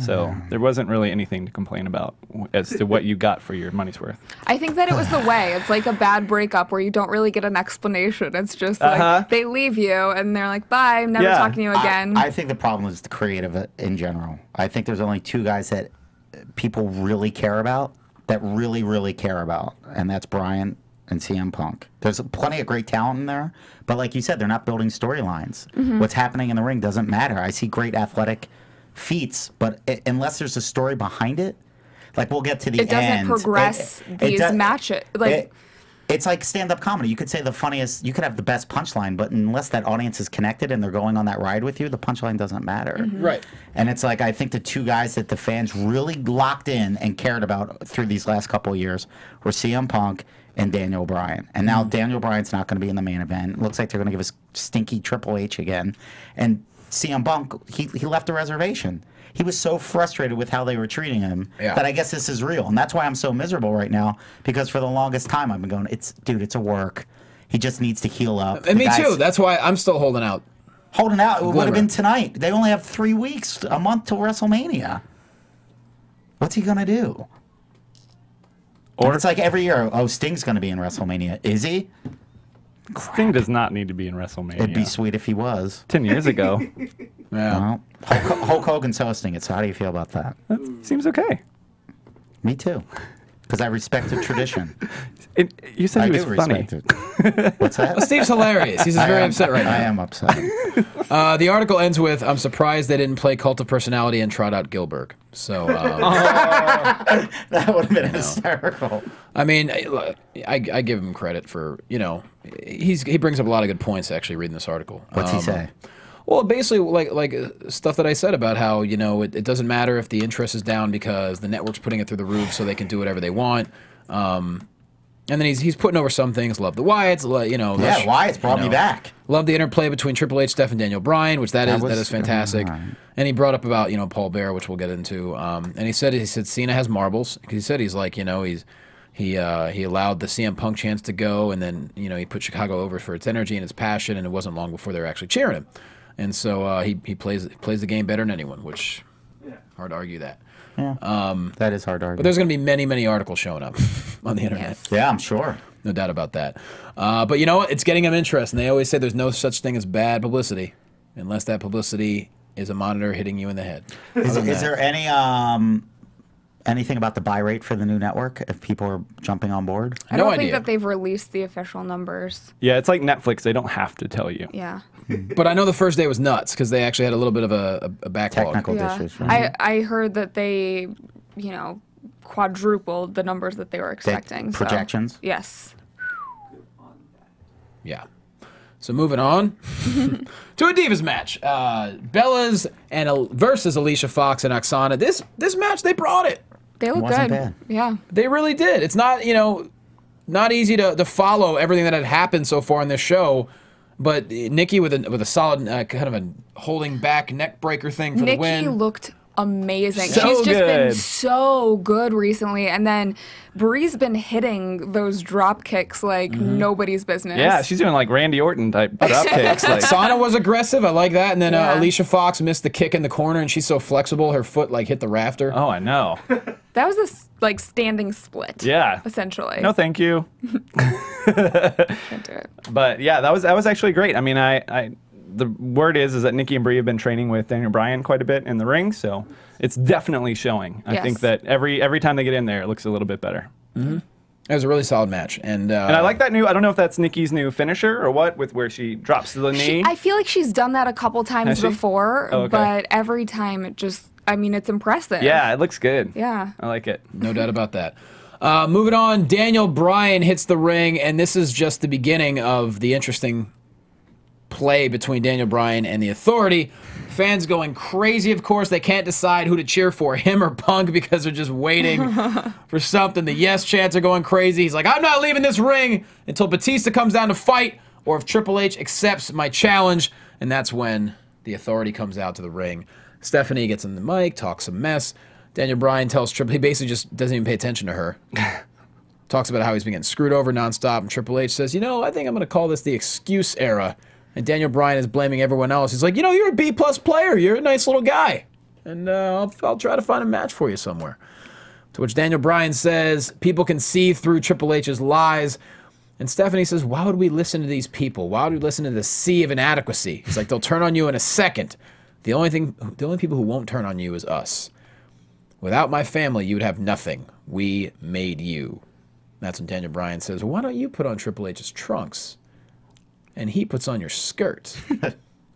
So there wasn't really anything to complain about as to what you got for your money's worth. I think that it was the way. It's like a bad breakup where you don't really get an explanation. It's just like they leave you and they're like, bye, I'm never talking to you again. I think the problem is the creative in general. I think there's only two guys that people really care about, and that's Bryan and CM Punk. There's plenty of great talent in there, but like you said, they're not building storylines. What's happening in the ring doesn't matter. I see great athletic feats, but unless there's a story behind it, like we'll get to the end. It doesn't progress these matches. It's like stand-up comedy. You could say the funniest, you could have the best punchline, but unless that audience is connected and they're going on that ride with you, the punchline doesn't matter. Right. And it's like, I think the two guys that the fans really locked in and cared about through these last couple of years were CM Punk and Daniel Bryan. And now Daniel Bryan's not going to be in the main event. It looks like they're going to give us stinky Triple H again. And CM Punk, he left the reservation. He was so frustrated with how they were treating him that I guess this is real. And that's why I'm so miserable right now, because for the longest time I've been going, dude, it's a work. He just needs to heal up. And me too. That's why I'm still holding out. Holding out. It would have been tonight. They only have 3 weeks, a month till WrestleMania. What's he going to do? Or it's like every year, Sting's going to be in WrestleMania. Is he? Sting does not need to be in WrestleMania. It'd be sweet if he was. 10 years ago. Yeah. Well, Hulk Hogan's hosting it, so how do you feel about that? That seems okay. Me too. Because I respect the tradition. You said he was funny. What's that? Well, Steve's hilarious. He's just very upset right now. I am upset. The article ends with, I'm surprised they didn't play Cult of Personality and trot out Gilbert. So, that would have been hysterical. I mean, I give him credit for, he brings up a lot of good points actually reading this article. What's he say? Well, basically, like stuff that I said about how, it doesn't matter if the interest is down because the network's putting it through the roof so they can do whatever they want. And then he's putting over some things. Love the Wyatts, you know. Yeah, Wyatt's brought me back. Love the interplay between Triple H, Steph, and Daniel Bryan, which that is fantastic. And he brought up about Paul Bearer, which we'll get into. And he said Cena has marbles, because he said he's like he allowed the CM Punk chance to go, and then he put Chicago over for its energy and its passion, and it wasn't long before they were actually cheering him. And so he plays the game better than anyone, which hard to argue that. Yeah, that is hard to argue. But there's going to be many, many articles showing up on the internet. Yes. Yeah, I'm sure. No doubt about that. But you know what? It's getting them interest. And they always say there's no such thing as bad publicity unless that publicity is a monitor hitting you in the head. Is there any anything about the buy rate for the new network if people are jumping on board? I don't think that they've released the official numbers. Yeah, it's like Netflix. They don't have to tell you. Yeah. But I know the first day was nuts because they actually had a little bit of a backlog. Technical issues. Right? I heard that they, quadrupled the numbers that they were expecting. Projections? So, yes. Yeah. So moving on to a Divas match. Bella's versus Alicia Fox and Oksana. This match, they brought it. They look Wasn't good. bad. Yeah. They really did. It's not, not easy to follow everything that had happened so far in this show. But Nikki with a solid kind of a holding back neck breaker thing for the win. Nikki looked amazing. So She's just been good. so good recently. And then Brie's been hitting those drop kicks like nobody's business. Yeah, she's doing like Randy Orton type drop kicks. Like, Oksana was aggressive. I like that. And then Yeah. Alicia Fox missed the kick in the corner, and she's so flexible. Her foot hit the rafter. oh, I know. That was a standing split. Yeah. Essentially. No, thank you. Can't do it. But yeah, that was actually great. I mean, the word is that Nikki and Brie have been training with Daniel Bryan quite a bit in the ring, so it's definitely showing. I think that every time they get in there, it looks a little bit better. Mm-hmm. It was a really solid match, and I like that new. I don't know if that's Nikki's new finisher or what, with where she drops to the knee. I feel like she's done that a couple times before, Oh, okay. but every time it just, it's impressive. Yeah, it looks good. Yeah. I like it. no doubt about that. Moving on, Daniel Bryan hits the ring, and this is just the beginning of the interesting play between Daniel Bryan and the Authority. Fans going crazy, of course. They can't decide who to cheer for, him or Punk, because they're just waiting for something. The yes chants are going crazy. He's like, I'm not leaving this ring until Batista comes down to fight, or if Triple H accepts my challenge. And that's when the Authority comes out to the ring. Stephanie gets on the mic, talks some mess. Daniel Bryan tells Triple H, he basically just doesn't even pay attention to her. Talks about how he's been getting screwed over nonstop, and Triple H says, I think I'm going to call this the excuse era. And Daniel Bryan is blaming everyone else. He's like, you're a B-plus player. You're a nice little guy. And I'll try to find a match for you somewhere. To which Daniel Bryan says, people can see through Triple H's lies. And Stephanie says, why would we listen to these people? Why would we listen to the sea of inadequacy? He's like, they'll turn on you in a second. The only people who won't turn on you is us. Without my family, you would have nothing. We made you. That's when Daniel Bryan says, why don't you put on Triple H's trunks? And he puts on your skirt.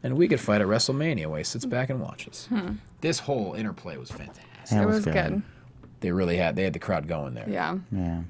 And we could fight at WrestleMania while he sits back and watches. This whole interplay was fantastic. It was good. They had the crowd going there. Yeah. Yeah.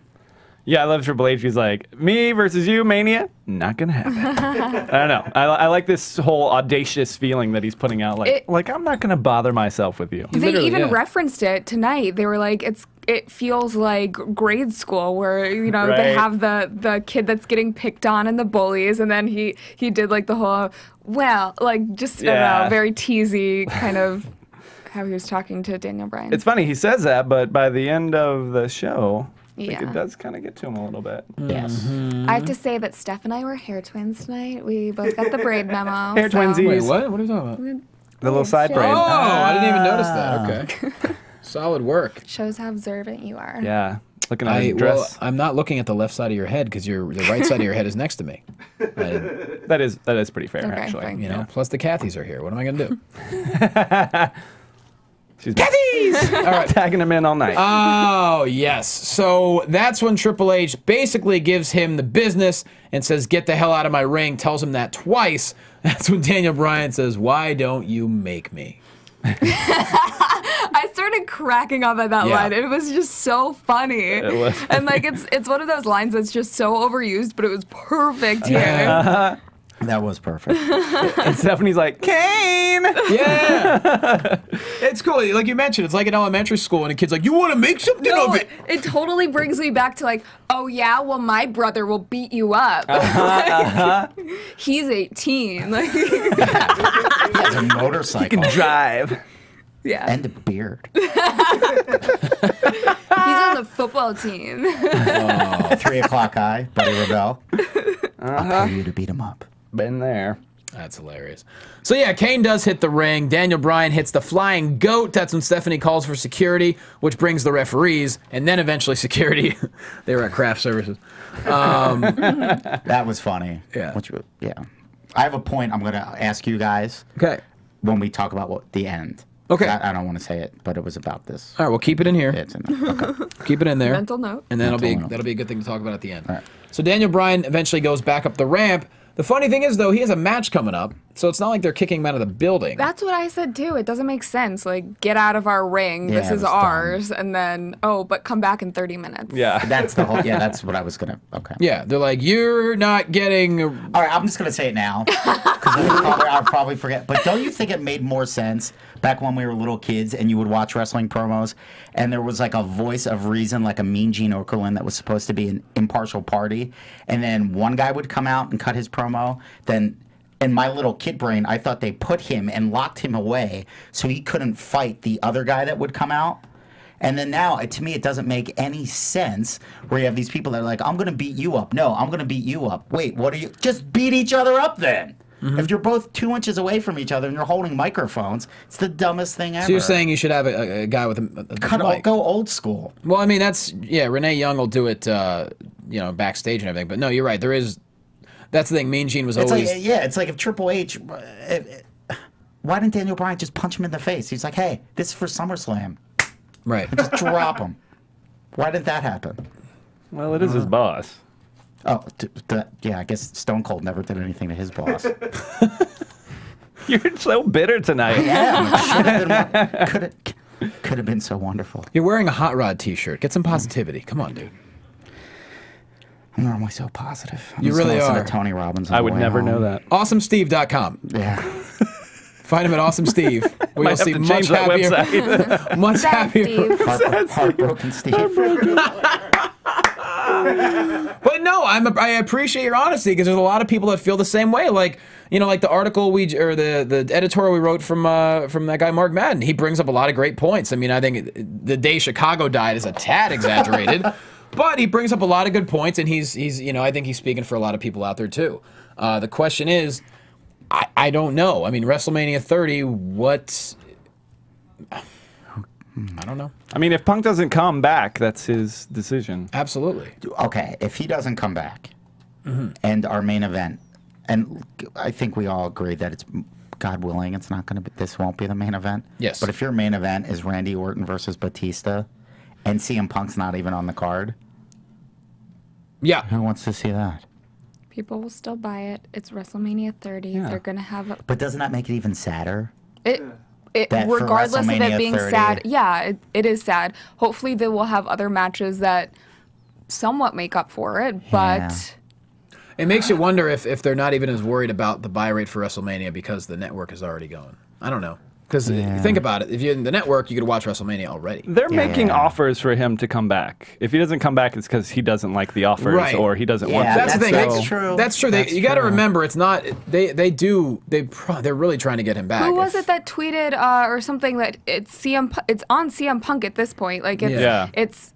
Yeah, I love Triple H. He's like, me versus you, Mania? Not gonna happen. I don't know. I like this whole audacious feeling that he's putting out. Like I'm not gonna bother myself with you. They even referenced it tonight. They were like, it feels like grade school where they have the kid that's getting picked on and the bullies, and then he did like the whole very teasy kind of how he was talking to Daniel Bryan. It's funny he says that, but by the end of the show, I think Yeah. it does kind of get to him a little bit. Yes. I have to say that Steph and I were hair twins tonight. We both got the braid memo. Hair twinsies. Wait, what? What are you talking about? The little side Shit. braid. Oh, I didn't even notice that. Okay. Solid work. Shows how observant you are. Yeah. Looking at his dress. I'm not looking at the left side of your head because the right side of your head is next to me. That is pretty fair, Okay, actually. fine. Plus the Cathys are here. What am I going to do? She's Cathy's! All right, tagging him in all night. Oh, yes. So that's when Triple H basically gives him the business and says, get the hell out of my ring, tells him that twice. That's when Daniel Bryan says, why don't you make me? I started cracking up at that line. It was just so funny. It was. And it's one of those lines that's just so overused, but it was perfect here. That was perfect. And Stephanie's like, Kane! Yeah. it's cool. Like you mentioned, it's like an elementary school, and a kid's like, "You want to make something of it?" It totally brings me back to like, oh yeah, well my brother will beat you up. He's 18. Like, He has a motorcycle. He can drive. yeah. And a beard. He's on the football team. 3 o'clock high, Buddy Rebel. I'll pay you to beat him up. Been there. That's hilarious. So yeah, Kane does hit the ring. Daniel Bryan hits the flying goat. That's when Stephanie calls for security, which brings the referees, and then eventually security. They were at craft services. That was funny. Yeah. Yeah. I have a point I'm going to ask you guys. Okay. When we talk about the end. Okay. I don't want to say it, but it was about this. All right, we'll keep it in here. It's in there. Okay. Keep it in there. Mental note. And then Mental that'll be a good thing to talk about at the end. All right. So Daniel Bryan eventually goes back up the ramp. The funny thing is, though, he has a match coming up, so it's not like they're kicking him out of the building. That's what I said too. It doesn't make sense. Like, get out of our ring. Yeah, this it is was ours. And then, oh, but come back in 30 minutes. Yeah. That's the whole. Yeah, that's what I was gonna. Okay. Yeah, they're like, you're not getting. All right, I'm just gonna say it now because I'll probably forget. But don't you think it made more sense back when we were little kids and you would watch wrestling promos and there was like a voice of reason, like a Mean Gene Okerlund that was supposed to be an impartial party, and then one guy would come out and cut his promo. Then in my little kid brain, I thought they put him and locked him away so he couldn't fight the other guy that would come out. And then now, to me, it doesn't make any sense where you have these people that are like, I'm going to beat you up. No, I'm going to beat you up. Wait, what are you? Just beat each other up then. If you're both 2 inches away from each other and you're holding microphones, it's the dumbest thing ever. So you're saying you should have a guy with a mic. Go old school. Well, I mean, Renee Young will do it, backstage and everything. But no, you're right. That's the thing. Mean Gene was always. It's like if Triple H. Why didn't Daniel Bryan just punch him in the face? He's like, hey, this is for SummerSlam. Right. Just drop him. Why did that happen? Well, it is his boss. Oh, yeah, I guess Stone Cold never did anything to his boss. You're so bitter tonight. Yeah, could have been so wonderful. You're wearing a Hot Rod t-shirt. Get some positivity. Come on, dude. I'm normally so positive. You really are. To Tony Robbins. I would never know that. AwesomeSteve.com. Yeah. Find him at Awesome Steve. Where you'll see much happier, website. much Sad happier. Steve. Heartbroken Steve. But no, I appreciate your honesty because there's a lot of people that feel the same way. Like the article the editorial we wrote from that guy Mark Madden. He brings up a lot of great points. I mean, I think the day Chicago died is a tad exaggerated, but he brings up a lot of good points, and he's I think he's speaking for a lot of people out there too. The question is, I don't know. I mean, WrestleMania 30. What? I don't know. I mean, if Punk doesn't come back, that's his decision. Absolutely. Okay, if he doesn't come back, and our main event, and I think we all agree that it's, God willing, it's not going to be. This won't be the main event. Yes. But if your main event is Randy Orton versus Batista, and CM Punk's not even on the card, Yeah. who wants to see that? People will still buy it. It's WrestleMania 30. Yeah. They're going to have a... But doesn't that make it even sadder? Regardless of it WrestleMania being 30. sad, yeah, it is sad. Hopefully they will have other matches that somewhat make up for it, but... It makes you wonder if they're not even as worried about the buy rate for WrestleMania because the network is already going. I don't know. Because think about it. If you're in the network, you could watch WrestleMania already. They're making offers for him to come back. If he doesn't come back, it's because he doesn't like the offers or he doesn't want to. That's the thing. That's true. That's true. You got to remember, it's not. They're really trying to get him back. Who was it that tweeted or something that it's on CM Punk at this point? Like it's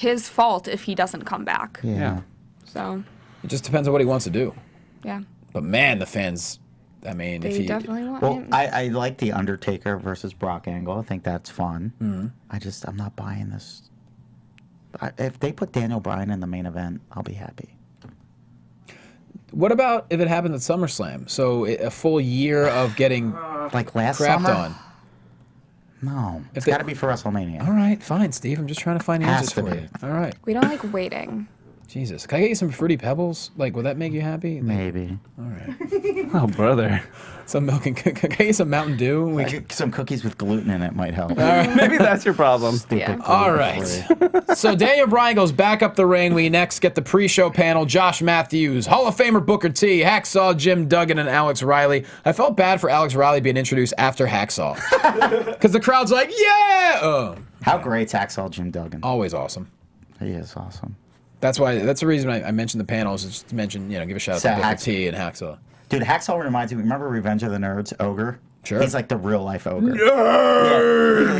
his fault if he doesn't come back. Yeah. So it just depends on what he wants to do. Yeah. But man, the fans. I mean, They definitely want Well, him. I like the Undertaker versus Brock angle. I think that's fun. I'm not buying this. If they put Daniel Bryan in the main event, I'll be happy. What about if it happened at SummerSlam? So a full year of getting Like last crapped summer? on. No, it's they- got to be for WrestleMania. All right, fine, Steve. I'm just trying to find Has answers to for be. you. All right. We don't like waiting. Jesus, can I get you some Fruity Pebbles? Like, would that make you happy? Maybe. All right. Oh, brother. Some milk and can I get you some Mountain Dew? Some cookies with gluten in it might help. Maybe that's your problem. Stupid. All right. So Daniel Bryan goes back up the ring. We next get the pre-show panel. Josh Matthews, Hall of Famer Booker T, Hacksaw Jim Duggan, and Alex Riley. I felt bad for Alex Riley being introduced after Hacksaw. Because the crowd's like, yeah! How great's Hacksaw Jim Duggan? Always awesome. He is awesome. That's the reason I mentioned the panels, is to mention, give a shout out to Booker T and Hacksaw. Dude, Hacksaw reminds me, remember Revenge of the Nerds, Ogre? Sure. He's like the real life ogre.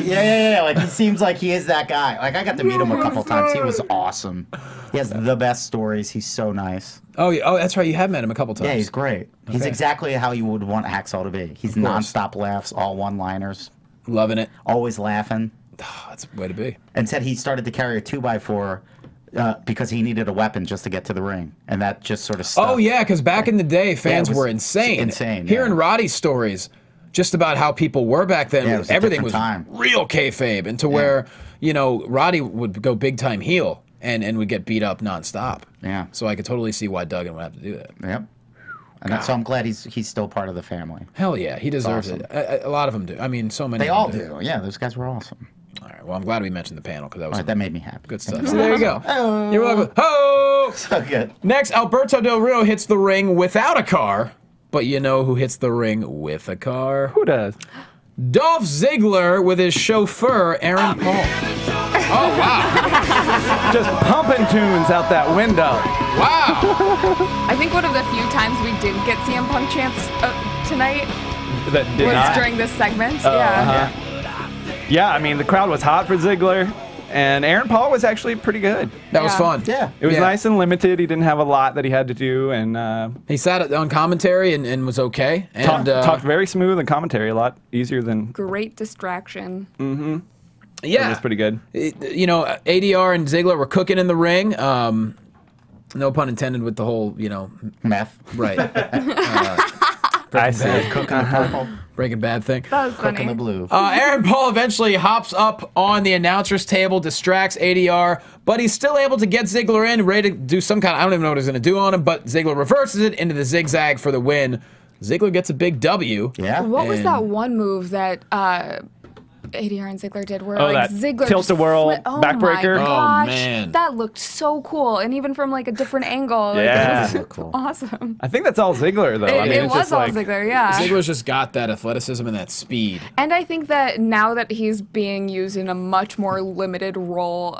Yeah. Like he seems like he is that guy. Like I got to meet him a couple times. He was awesome. He has the best stories. He's so nice. Oh, that's right. You have met him a couple times. Yeah, he's great. Okay. He's exactly how you would want Hacksaw to be. He's nonstop laughs, all one-liners. Loving it. Always laughing. Oh, that's the way to be. And said he started to carry a 2x4 because he needed a weapon just to get to the ring, and that just sort of stuck. Oh yeah, because back in the day, fans were insane. Insane. Hearing Roddy's stories, just about how people were back then, everything was real kayfabe, and to where Roddy would go big time heel and would get beat up nonstop. Yeah. So I could totally see why Duggan would have to do that. Yep. And so I'm glad he's still part of the family. Hell yeah, he deserves it. A lot of them do. I mean, so many. They all do. Yeah, those guys were awesome. All right. Well, I'm glad we mentioned the panel because that was that made me happy. Good stuff. So there you go. You're welcome. Oh, so good. Next, Alberto Del Rio hits the ring without a car, but you know who hits the ring with a car? Who does? Dolph Ziggler with his chauffeur Aaron Paul. Oh wow! Just pumping tunes out that window. Wow! I think one of the few times we didn't get CM Punk chance tonight was during this segment. Yeah, I mean, the crowd was hot for Ziggler, and Aaron Paul was actually pretty good. That was fun. Yeah. It was nice and limited. He didn't have a lot that he had to do, and he sat on commentary and was okay. And talked very smooth and commentary, a lot easier than... Great distraction. Mm-hmm. Yeah. It was pretty good. ADR and Ziggler were cooking in the ring. No pun intended with the whole, meth. Right. I see. Cooking the purple. Breaking Bad thing. That was funny. Cooking the blue. Aaron Paul eventually hops up on the announcer's table, distracts ADR, but he's still able to get Ziggler in, ready to do some kind of, I don't even know what he's going to do on him, but Ziggler reverses it into the zigzag for the win. Ziggler gets a big W. Yeah. What was that one move that ADR and Ziggler did where that Ziggler tilt-a-whirl backbreaker? Oh my gosh, man. that looked so cool, and even from like a different angle, Yeah. it was Cool. awesome. I think that's all Ziggler, though. I mean, It it's was just all like, Ziggler, yeah. Ziggler's just got that athleticism and that speed. And I think that now that he's being used in a much more limited role,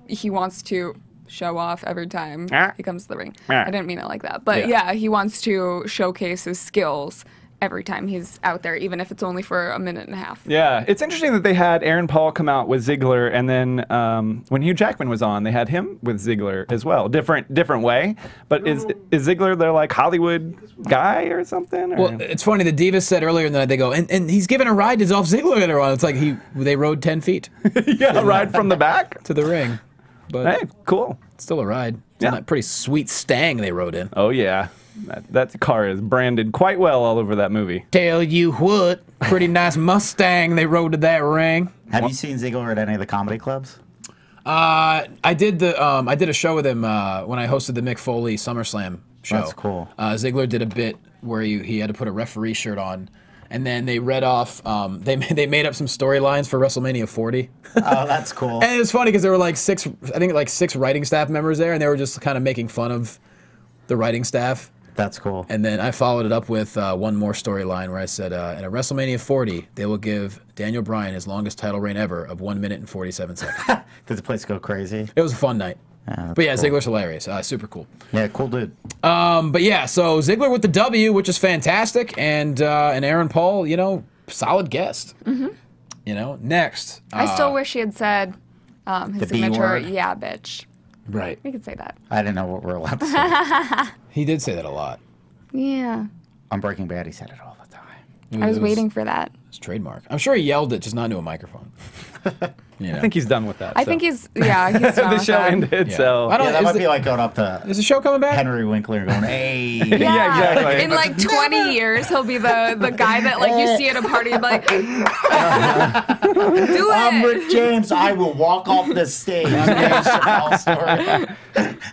he wants to show off every time he comes to the ring. I didn't mean it like that, but yeah, he wants to showcase his skills every time he's out there, even if it's only for a minute and a half. Yeah, it's interesting that they had Aaron Paul come out with Ziggler, and then when Hugh Jackman was on, they had him with Ziggler as well. Different way, but is Ziggler their like Hollywood guy or something? Or? Well, it's funny. The Divas said earlier in the night, they go, and he's giving a ride to Dolph Ziggler later on. It's like they rode 10 feet. Yeah, a ride from the back to the ring. But hey, cool. It's still a ride. It's a pretty sweet Stang they rode in. Oh yeah. That car is branded quite well all over that movie. Tell you what, pretty nice Mustang they rode to that ring. Have you seen Ziggler at any of the comedy clubs? I did a show with him when I hosted the Mick Foley SummerSlam show. That's cool. Ziggler did a bit where he had to put a referee shirt on, and then they read off. They made up some storylines for WrestleMania 40. Oh, that's cool. And it was funny because there were like six writing staff members there, and they were just kind of making fun of the writing staff. That's cool. And then I followed it up with one more storyline where I said, in a WrestleMania 40, they will give Daniel Bryan his longest title reign ever of 1 minute and 47 seconds. Did the place go crazy? It was a fun night. But yeah, cool. Ziggler's hilarious. Super cool. Yeah, cool dude. But yeah, so Ziggler with the W, which is fantastic, and Aaron Paul, solid guest. Mm-hmm. Next. I still wish he had said his signature, B-word. yeah, bitch. Right. We could say that. I didn't know what we're allowed to say. He did say that a lot. Yeah. On Breaking Bad, he said it all the time. I was waiting for that. It's trademark. I'm sure he yelled it, just not into a microphone. I think he's done with that. I think he's done the with show that. ended, so... That might be like going up to Is the show coming back? Henry Winkler going, hey. Yeah, exactly. In like 20 years, he'll be the guy that like you see at a party and be like, do it. I'm Rick James. I will walk off the stage. Story.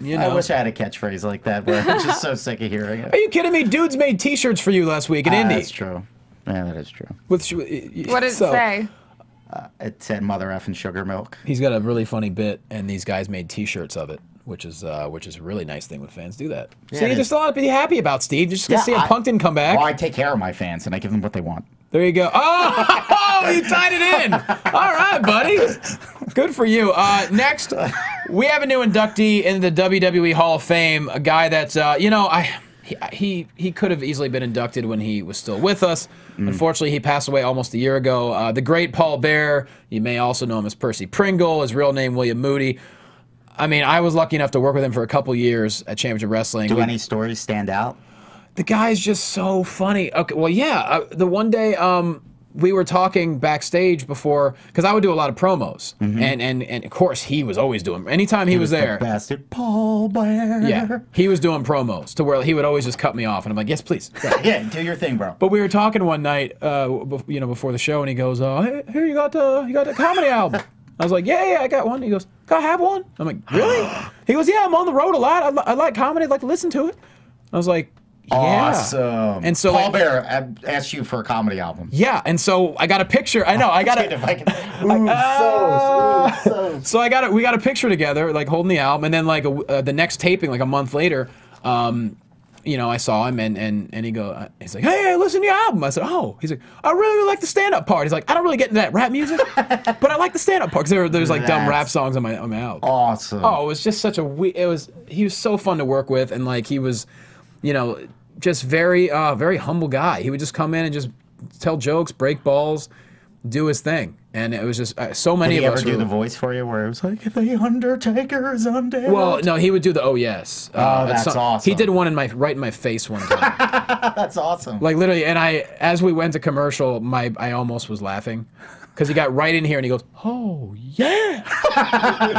You know. I wish I had a catchphrase like that, but I'm just so sick of hearing it. Are you kidding me? Dudes made T-shirts for you last week in Indy. That's true. Yeah, that is true. What did it say? It said mother effing sugar milk. He's got a really funny bit, and these guys made T-shirts of it, which is a really nice thing when fans do that. Yeah, See, there's a lot to be happy about, Steve. You're just gonna see a Punk didn't come back. Well, I take care of my fans, and I give them what they want. There you go. Oh, you tied it in. All right, buddy. Good for you. Next, we have a new inductee in the WWE Hall of Fame, a guy that's, you know, he could have easily been inducted when he was still with us. Unfortunately, he passed away almost a year ago. The great Paul Bearer, you may also know him as Percy Pringle, his real name William Moody. I mean, I was lucky enough to work with him for a couple years at Championship Wrestling. Do any stories stand out? The guy's just so funny. Okay, well, yeah. The one day we were talking backstage before, because I would do a lot of promos, and of course he was always doing. Anytime he was there, the bastard Paul Bearer. Yeah, he was doing promos to where he would always just cut me off, and I'm like, yes, please. Yeah, do your thing, bro. But we were talking one night, you know, before the show, and he goes, "Hey, here you got the comedy album." I was like, yeah, I got one. He goes, "Can I have one?" I'm like, really? He goes, "Yeah, I'm on the road a lot. I like comedy. I'd like to listen to it." I was like, yeah. Awesome. And so Paul Bearer asked you for a comedy album. Yeah, and so I got a picture. I know, I got If I can, So we got a picture together, like holding the album, and then like the next taping, like a month later, you know, I saw him, and he's like, "Hey, listen to your album." I said, "Oh." He's like, "I really like the stand-up part." He's like, "I don't really get into that rap music, but I like the stand-up part because there's like dumb rap songs on my album." Awesome. Oh, it was just such a he was so fun to work with, and like he was, you know, just very humble guy. He would just come in and just tell jokes, break balls, do his thing, and it was just so many of us. Did he ever do the voice for you, where it was like, "The Undertaker is undead"? Well, no, he would do the "Oh yes." That's awesome. He did one right in my face one time. That's awesome. Like literally, and as we went to commercial, I almost was laughing. Because he got right in here and he goes, "Oh, yeah." I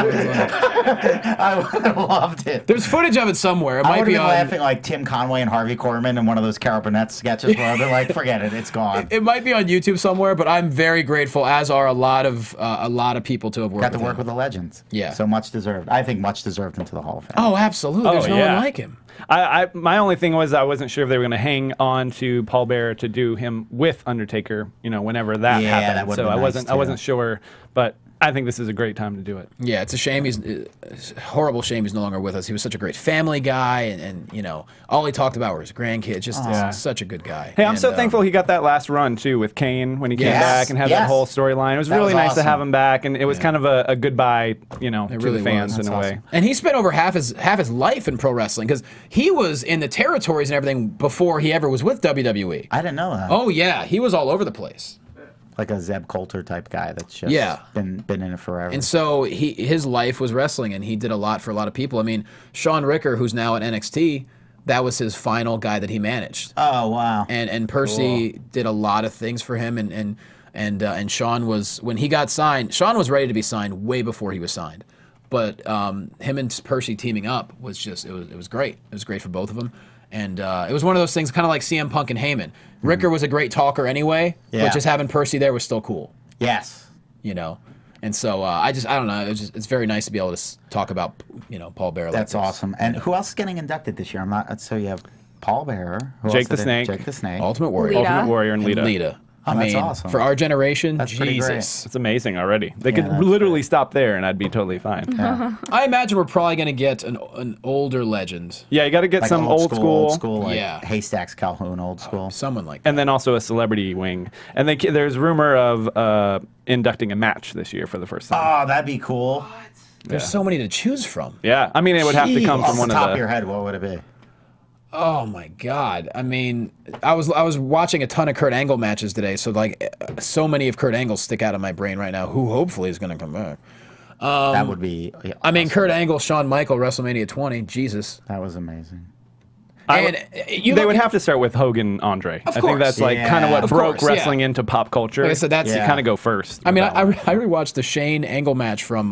would have loved it. There's footage of it somewhere. It I might would be have been on, laughing like Tim Conway and Harvey Korman in one of those Carol Burnett sketches where I've been like, forget it, it's gone. It might be on YouTube somewhere, but I'm very grateful, as are a lot of people to have worked with him. Got to work with the legends. Yeah. So much deserved. I think much deserved into the Hall of Fame. Oh, absolutely. There's no one like him. My only thing was I wasn't sure if they were going to hang on to Paul Bearer to do him with Undertaker, you know, whenever that happened. That would so be I wasn't sure, but I think this is a great time to do it. Yeah, it's a shame it's a horrible shame he's no longer with us. He was such a great family guy, and you know, all he talked about were his grandkids. Just such a good guy. Hey, I'm so thankful he got that last run too with Kane when he came back and had that whole storyline. It was really nice to have him back, and it was kind of a goodbye, you know, to the fans in a way. And he spent over half his life in pro wrestling because he was in the territories and everything before he ever was with WWE. I didn't know that. Oh yeah, he was all over the place. Like a Zeb Coulter type guy that's just been in it forever. And so his life was wrestling, and he did a lot for a lot of people. I mean, Sean Ricker, who's now at NXT, that was his final guy that he managed. Oh wow! And Percy did a lot of things for him, and Sean was, when he got signed, Sean was ready to be signed way before he was signed. But him and Percy teaming up was just it was great. It was great for both of them. And it was one of those things, kind of like CM Punk and Heyman. Ricker was a great talker anyway, but just having Percy there was still cool. Yes. You know? And so I don't know. It's very nice to be able to talk about, you know, Paul Bearer. That's awesome. And who else is getting inducted this year? So you have Paul Bearer. Jake the Snake. Jake the Snake. Ultimate Warrior. Ultimate Warrior and Lita. Oh, that's awesome. For our generation, that's Jesus. It's amazing already. They could literally stop there and I'd be totally fine. Yeah. I imagine we're probably going to get an older legend. Yeah, you got to get like some old school. Like Haystacks Calhoun, old school. Someone like that. And then also a celebrity wing. And there's rumor of inducting a match this year for the first time. Oh, that'd be cool. There's so many to choose from. Yeah, I mean, it would have to come from one of the... Off the top of your head, what would it be? Oh my God! I mean, I was watching a ton of Kurt Angle matches today, so like, so many of Kurt Angle stick out of my brain right now. Who hopefully is going to come back? That would be. Yeah, I mean, Kurt Angle, Shawn Michael, WrestleMania 20. Jesus, that was amazing. And they would have to start with Hogan Andre. I think that's like kind of what broke wrestling into pop culture. Like I said, that's kind of go first. I mean, I rewatched the Shane Angle match from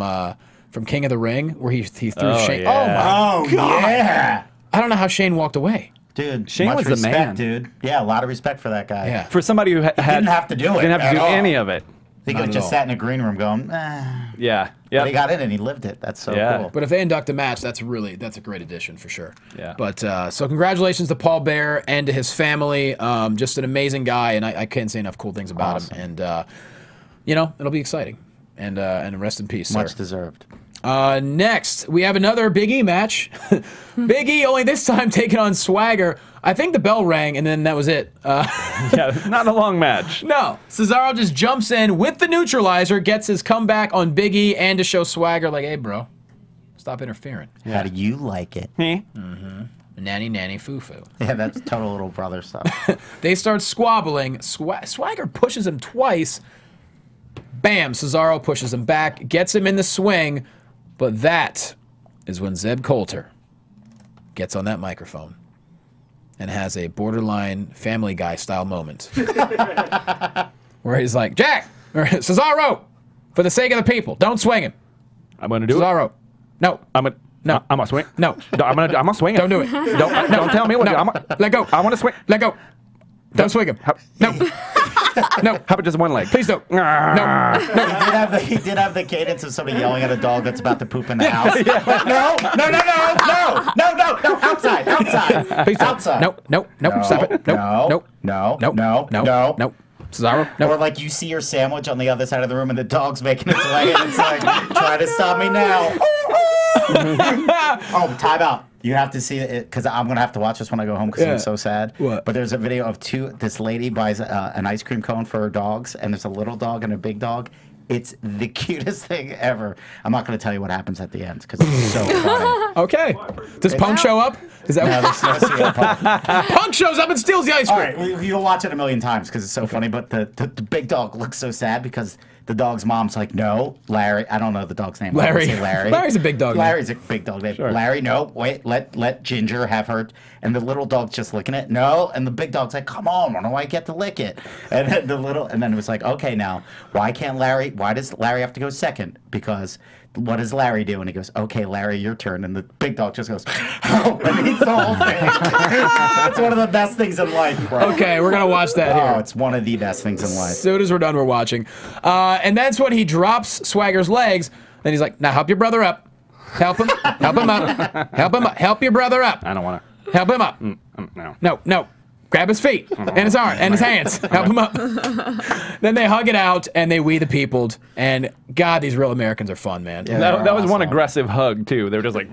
King of the Ring where he threw Shane. Yeah. Oh my God! Yeah. I don't know how Shane walked away. Dude, Shane was the man, dude. Yeah, a lot of respect for that guy. Yeah. For somebody who didn't have to do it. Didn't have to do any of it. He could have just sat in a green room going, Yeah. But he got in and he lived it. That's so cool. But if they induct a match, that's a great addition for sure. Yeah. But so congratulations to Paul Bearer and to his family. Just an amazing guy, and I can't say enough cool things about him. And you know, it'll be exciting. And rest in peace, Much sir. deserved. Next, we have another Big E match. Big E, only this time taking on Swagger. I think the bell rang, and then that was it. Yeah, not a long match. No. Cesaro just jumps in with the neutralizer, gets his comeback on Big E, and to show Swagger, like, hey, bro, stop interfering. How do you like it? Nanny, nanny, foo-foo. Yeah, that's total little brother stuff. They start squabbling. Swagger pushes him twice. Bam, Cesaro pushes him back, gets him in the swing, but that is when Zeb Coulter gets on that microphone and has a borderline Family Guy style moment where he's like, Jack, or Cesaro, for the sake of the people, don't swing him. I'm gonna do Cesaro, no. I'm gonna swing. No. I'm gonna swing it. Don't do it. Don't tell me what to do. Let go. I want to swing. Let go. Don't swing him. No. No. How about just one leg? Please don't. No. He did have the cadence of somebody yelling at a dog that's about to poop in the house. No, outside. Please don't. Outside. No. Stop it. No. No. Cesaro, no. Or like you see your sandwich on the other side of the room and the dog's making its way and it's like, try to stop me now. Oh, time out. You have to see it because I'm going to have to watch this when I go home because I'm so sad. What? But there's a video of this lady buys an ice cream cone for her dogs, and there's a little dog and a big dog. It's the cutest thing ever. I'm not going to tell you what happens at the end because it's so funny. Okay. Does Punk show up? Is that No, there's no CM Punk. Punk shows up and steals the ice All cream. right, you'll watch it a million times because it's so funny, but the big dog looks so sad because the dog's mom's like, no, Larry. I don't know the dog's name. Larry. Say Larry. Larry's a big dog. Larry's a big dog name. Sure. Larry, no, wait, let Ginger have her. And the little dog's just licking it. No, and the big dog's like, come on, when do I get to lick it? And then it was like, okay, now, why does Larry have to go second? Because what does Larry do? And he goes, okay, Larry, your turn. And the big dog just goes, oh, and eats the whole thing. It's one of the best things in life, bro. Okay, we're going to watch that here. Oh, it's one of the best things in life. As soon as we're done, we're watching. And that's when he drops Swagger's legs. Then he's like, now help your brother up. Help him. Help him up. Help him up. Help your brother up. I don't want to. Help him up. No. Grab his feet and his arm and his hands. Help him up. Then they hug it out and they we the peopled. And God, these real Americans are fun, man. Yeah. That was one aggressive hug too. They were just like,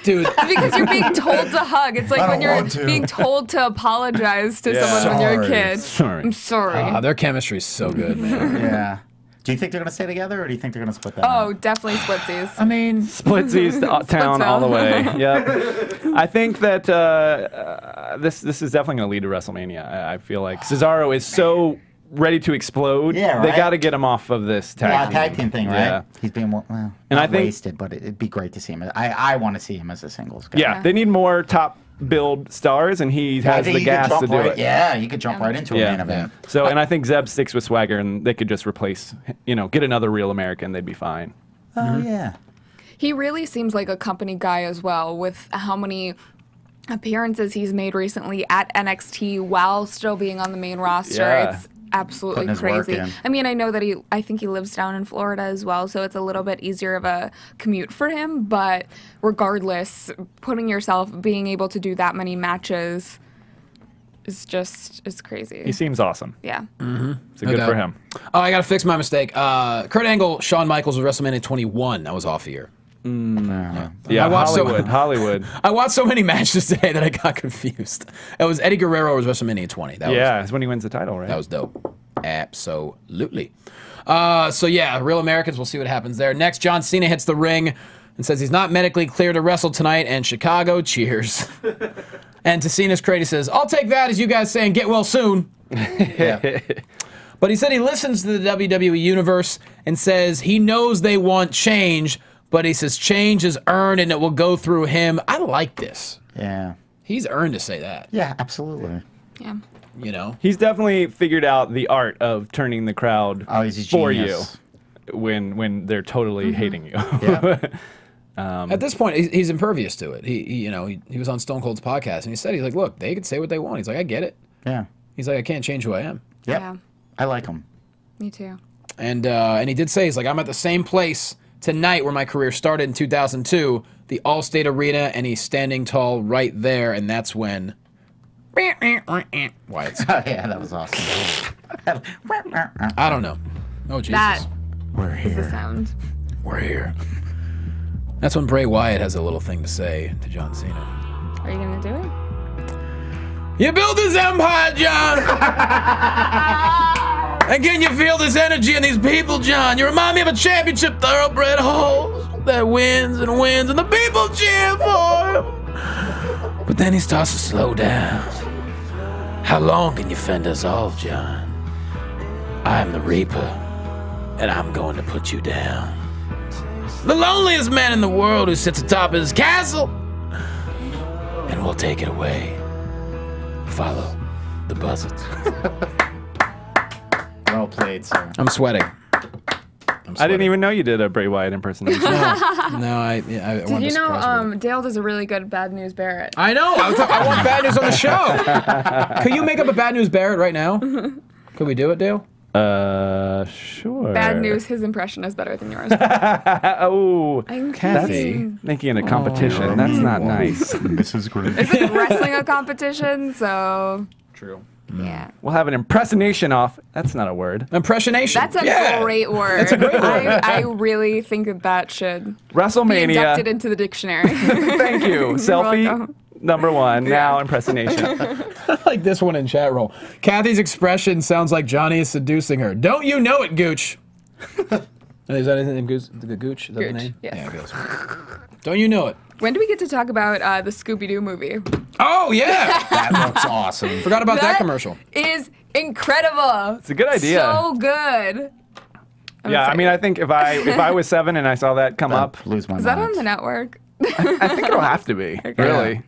Dude. It's because you're being told to hug. It's like when you're being told to apologize to someone when you're a kid. Sorry. I'm sorry. Their chemistry's so good, man. Yeah. Do you think they're going to stay together, or do you think they're going to split that? Oh, definitely splitsies. I mean, Splitsies town all the way. Yep. I think that this is definitely going to lead to WrestleMania. I feel like Cesaro is so ready to explode. Yeah, right? They got to get him off of this tag team thing, right? Yeah. He's being I think wasted, but it'd be great to see him. I want to see him as a singles guy. Yeah, they need more top build stars, and he has the gas to do it. Yeah, you could jump right into a main event. So, and I think Zeb sticks with Swagger, and they could just replace, get another real American. They'd be fine. Oh, yeah. He really seems like a company guy as well, with how many appearances he's made recently at NXT while still being on the main roster. Yeah. It's absolutely Putting his work crazy. in. I mean, I know that I think he lives down in Florida as well, so it's a little bit easier of a commute for him, but regardless, being able to do that many matches is crazy. He seems awesome. Yeah. So good for him. Oh, I got to fix my mistake. Kurt Angle, Shawn Michaels was WrestleMania 21. That was off a year. Yeah, I watched Hollywood. I watched so many matches today that I got confused. It was Eddie Guerrero was WrestleMania 20. It's when he wins the title, right? That was dope. Absolutely. So yeah, Real Americans, we'll see what happens there. Next, John Cena hits the ring and says he's not medically clear to wrestle tonight, and Chicago cheers. And to Cena's credit, he says, I'll take that as you guys saying get well soon. Yeah. But he said he listens to the WWE Universe and says he knows they want change, but he says change is earned and it will go through him. I like this. Yeah. He's earned to say that. Yeah, absolutely. Yeah. He's definitely figured out the art of turning the crowd for genius. you when they're totally hating you. Yeah. At this point, he's impervious to it. He was on Stone Cold's podcast and he said, he's like, look, they can say what they want. He's like, I get it. Yeah. He's like, I can't change who I am. Yep. Yeah. I like him. Me too. And he did say, he's like, I'm at the same place tonight where my career started in 2002, the Allstate Arena, and he's standing tall right there, and that's when... Wyatt's. Oh, yeah, that was awesome. I don't know. Oh, Jesus. That We're is the here. sound. We're here. That's when Bray Wyatt has a little thing to say to John Cena. Are you gonna do it? You built this empire, John! And can you feel this energy in these people, John? You remind me of a championship thoroughbred horse that wins and wins, and the people cheer for him. But then he starts to slow down. How long can you fend us off, John? I'm the Reaper, and I'm going to put you down. The loneliest man in the world who sits atop his castle, and we'll take it away. Follow the buzzards. Well played, sir. I'm sweating. I didn't even know you did a Bray Wyatt impersonation. No, I Did wanted you to surprise know you. Dale does a really good Bad News Barrett? I know. I want bad news on the show. Could you make up a bad news Barrett right now? Could we do it, Dale? Sure. Bad news, his impression is better than yours. Oh, I'm Kathy, kidding. making it a competition. That's not nice. This is great. Isn't wrestling a competition? So, True. yeah. We'll have an impersonation off. That's not a word. Impressionation. That's a Yeah. great word. That's a great word. I really think that should be WrestleMania. inducted into the dictionary. Thank you. Selfie welcome. number one. Now impersonation. I like this one in chat roll. Kathy's expression sounds like Johnny is seducing her. Don't you know it, Gooch? Is that anything Gooch? The Gooch? Is that the Gooch, name? yes. Yeah, it goes. Don't you know it? When do we get to talk about the Scooby-Doo movie? Oh, yeah. That looks awesome. Forgot about that commercial. Is incredible. It's a good idea. So good. I'm Yeah, I mean, I excited. think if I was 7 and I saw that come up, Lose my Is that mind. on the network? I think it'll have to be, really.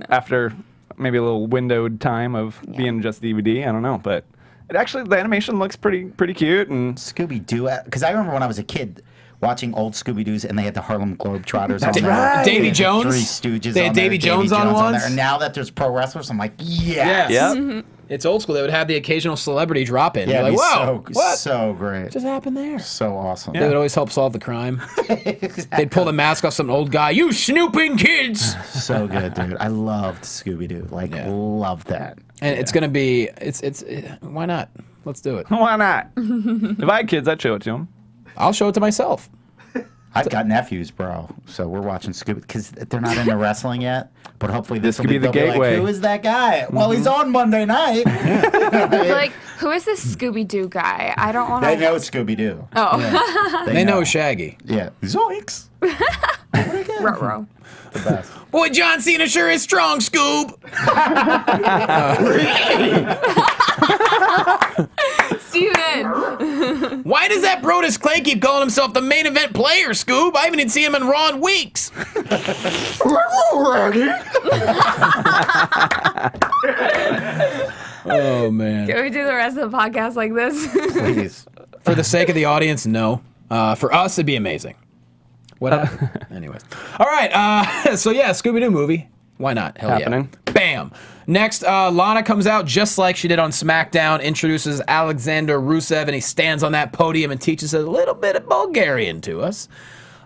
After maybe a little windowed time of being just DVD, I don't know, but it actually, the animation looks pretty cute, and Scooby-Doo, because I remember when I was a kid watching old Scooby-Doos and they had the Harlem Globetrotters on there. right. Davy They had the Jones. Three Stooges They had on there, Davy Jones on there. once. And now that there's pro wrestlers, I'm like, yes. yeah. It's old school. They would have the occasional celebrity drop in. Yeah, You're it'd like, be whoa, what so great. just happened there? So awesome. They would always help solve the crime. They'd pull the mask off some old guy. You snooping kids! So good, dude. I loved Scooby-Doo. Like, loved that. And it's gonna be. Why not? Let's do it. Why not? If I had kids, I'd show it to them. I'll show it to myself. I've got nephews, bro. So we're watching Scooby because they're not into wrestling yet. But hopefully this could will be the they'll gateway. Like, who is that guy? Well, he's on Monday night. Like, who is this Scooby-Doo guy? I don't want to. They know Scooby-Doo. Oh. They know Shaggy. Yeah. Zoinks. Ruh-roh. The best. Boy, John Cena sure is strong, Scoob. Steven! Why does that Brodus Clay keep calling himself the main event player, Scoob? I haven't even seen him in Raw in weeks. Oh, man. Can we do the rest of the podcast like this? Please. For the sake of the audience, no. For us, it'd be amazing. What? Anyways. All right. So, yeah, Scooby-Doo movie. Why not? Hell Happening. yeah. Bam. Next, Lana comes out just like she did on SmackDown, introduces Alexander Rusev, and he stands on that podium and teaches a little bit of Bulgarian to us.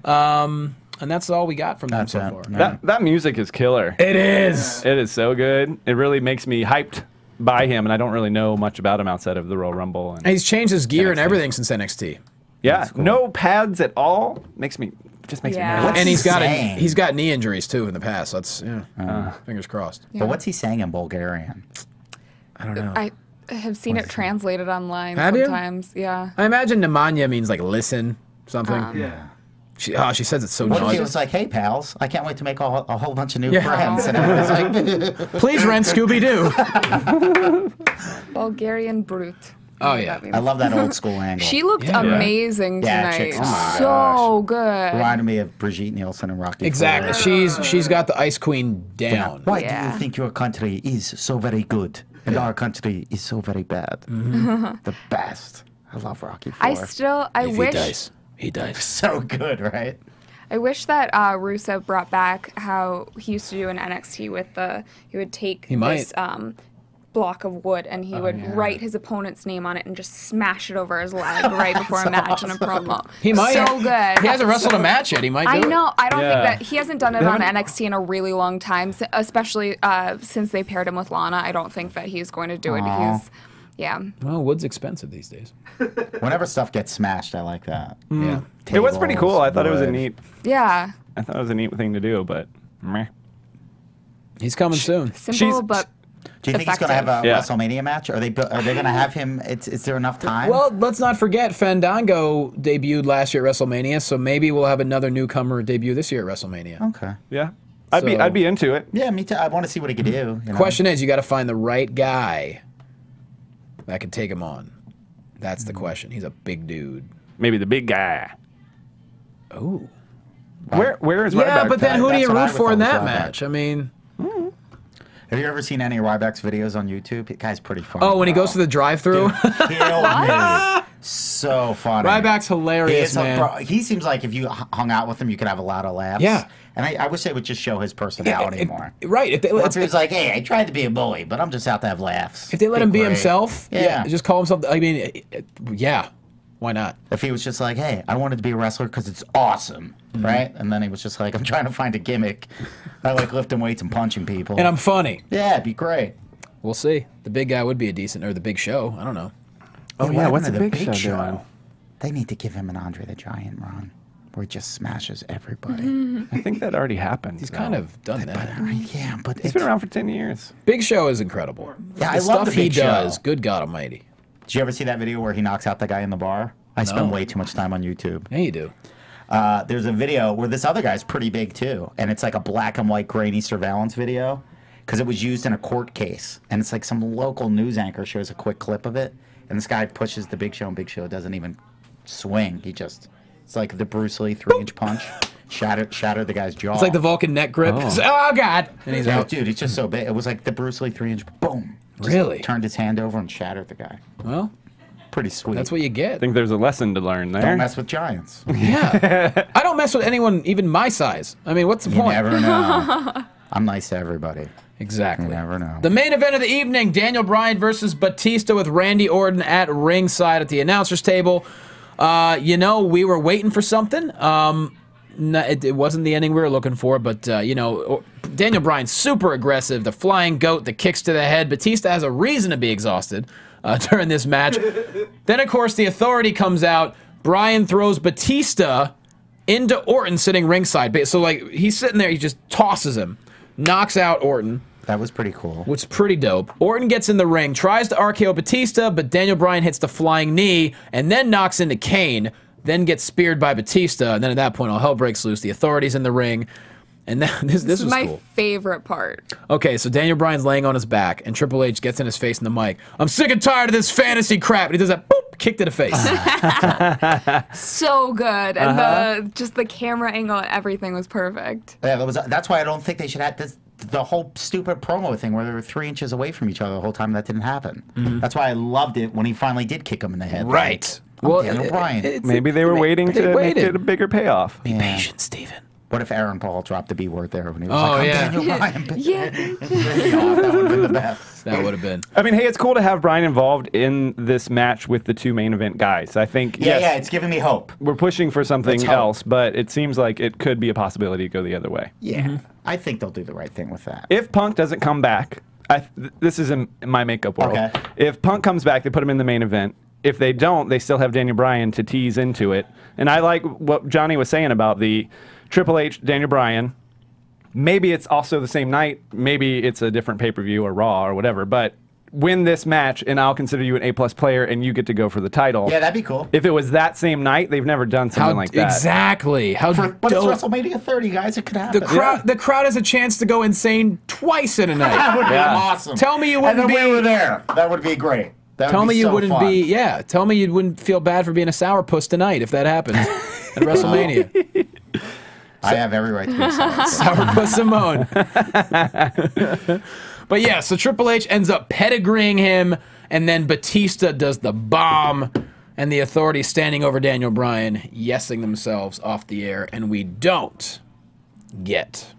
And that's all we got from them so far. That music is killer. It is. It is so good. It really makes me hyped by him, and I don't really know much about him outside of the Royal Rumble. And And he's changed his gear and NXT. everything since NXT. yeah, no pads at all. Makes me Yeah. nervous. And he's got saying? he's got knee injuries too in the past. So that's fingers crossed. But what's he saying in Bulgarian? I don't know. I have seen it translated online Have you? sometimes. Yeah. I imagine Nemanja means like listen something. Yeah. She says it's so What if he nauseous. was like, hey, pals, I can't wait to make a whole bunch of new Yeah. friends. And everybody's like, Please rent Scooby-Doo. Bulgarian brute. Oh, yeah. I love that old school angle. She looked amazing Yeah, tonight. chicks- oh my So good. Reminded me of Brigitte Nielsen and Rocky. Exactly. Four. She's got the Ice Queen down. Why do Yeah. you think your country is so very good and our country is so very bad? The best. I love Rocky Four. I If wish. he dies. So good, right? I wish that Rusev brought back how he used to do in NXT with he would take He might. this block of wood, and he would write his opponent's name on it and just smash it over his leg right before a match in a promo. He might. So good. He hasn't wrestled a match yet. He might do it. I know. I don't think that he hasn't done it on NXT in a really long time, especially since they paired him with Lana. I don't think that he's going to do it. Yeah. Well, wood's expensive these days. Whenever stuff gets smashed, I like that. Yeah. It was pretty cool. I thought it was a wood. neat. Yeah. I thought it was a neat thing to do, but meh. He's coming soon. Simple, but Do you think he's going to have a WrestleMania match? Are they going to have him? Is there enough time? Well, let's not forget Fandango debuted last year at WrestleMania, so maybe we'll have another newcomer debut this year at WrestleMania. Okay. Yeah. I'd be into it. Yeah, me too. I want to see what he could do. You know? Question is, you got to find the right guy that can take him on. That's the question. He's a big dude. Maybe the big guy. Oh. Where is Yeah, Ryback? but then who do That's you what I root would for in thought that was Ryback. match? I mean, Have you ever seen any of Ryback's videos on YouTube? The guy's pretty funny. oh, when he goes to the drive-thru. Kill me. So funny. Ryback's hilarious, man. He seems like if you hung out with him, you could have a lot of laughs. Yeah. And I wish they would just show his personality more. Right. If they, Or if he was like, hey, I tried to be a bully, but I'm just out to have laughs. if they let him be himself, Yeah. just call himself. I mean, yeah, why not? If he was just like, hey, I wanted to be a wrestler because it's awesome, right? And then he was just like, I'm trying to find a gimmick. I like lifting weights and punching people. And I'm funny. Yeah, it'd be great. We'll see. The big guy would be a decent, or the Big Show. I don't know. Oh, yeah, what's the Big Show doing? They need to give him an Andre the Giant run, where he just smashes everybody. I think that already happened. He's kind of done that. Yeah, but He's been around for 10 years. Big Show is incredible. Yeah, the I love stuff the he Big Show. does. Good God Almighty. Did you ever see that video where he knocks out the guy in the bar? I spend way too much time on YouTube. Yeah, you do. There's a video where this other guy's pretty big too, and it's like a black and white grainy surveillance video because it was used in a court case, and it's like some local news anchor shows a quick clip of it, and this guy pushes the Big Show, and Big Show doesn't even swing. It's like the Bruce Lee 3-inch punch, shattered the guy's jaw. It's like the Vulcan neck grip. Oh God! And he's out. Dude, he's just so big. It was like the Bruce Lee 3-inch boom. Just Really? turned his hand over and shattered the guy. Well, Pretty sweet. that's what you I get. think there's a lesson to learn there. Don't mess with giants. Yeah. I don't mess with anyone even my size. I mean, what's the You point? never know. I'm nice to everybody. Exactly. You never know. The main event of the evening, Daniel Bryan versus Batista with Randy Orton at ringside at the announcer's table. You know, we were waiting for something. It wasn't the ending we were looking for, but, you know, Daniel Bryan's super aggressive. The flying goat, the kicks to the head. Batista has a reason to be exhausted during this match. Then, of course, the Authority comes out. Bryan throws Batista into Orton sitting ringside. So, like, he's sitting there. He just tosses him. Knocks out Orton. That was pretty cool. Which is pretty dope. Orton gets in the ring, tries to RKO Batista, but Daniel Bryan hits the flying knee, and then knocks into Kane, then gets speared by Batista, and then at that point, all hell breaks loose. The Authority's in the ring, and then, this was my cool. favorite part. Okay, so Daniel Bryan's laying on his back, and Triple H gets in his face in the mic. I'm sick and tired of this fantasy crap. And he does that, boop, kick to the face. So good. And just the camera angle and everything was perfect. Yeah, that's why I don't think they should have this. The whole stupid promo thing where they were 3 inches away from each other the whole time, that didn't happen. That's why I loved it when he finally did kick him in the head. Right. Well, Daniel Bryan. Maybe they were waiting to make it a bigger payoff. Be patient, Steven. What if Aaron Paul dropped the B word there when he was Oh, like, I'm yeah. Daniel Bryan? Yeah. That would have been the best. That would have been. I mean, hey, it's cool to have Bryan involved in this match with the two main event guys. I think, Yeah, it's giving me hope. we're pushing for something Let's hope. else, but it seems like it could be a possibility to go the other way. Yeah. I think they'll do the right thing with that. If Punk doesn't come back, this is in my makeup world. Okay. If Punk comes back, they put him in the main event. If they don't, they still have Daniel Bryan to tease into it. And I like what Johnny was saying about the Triple H, Daniel Bryan. Maybe it's also the same night. Maybe it's a different pay-per-view or Raw or whatever. But win this match, and I'll consider you an A+ player, and you get to go for the title. Yeah, that'd be cool. If it was that same night, they've never done something like that. Exactly. How But it's dope. WrestleMania 30, guys. It could happen. The crowd has a chance to go insane twice in a night. That would be awesome. Tell me you And wouldn't then be. we were there. That would be great. That would Tell be me you so wouldn't fun. be. Yeah. Tell me you wouldn't feel bad for being a sourpuss tonight if that happened at WrestleMania. I have every right to be sorry. Sourpuss Simone. But yeah, so Triple H ends up pedigreeing him, and then Batista does the bomb, and the Authority standing over Daniel Bryan, yesing themselves off the air, and we don't get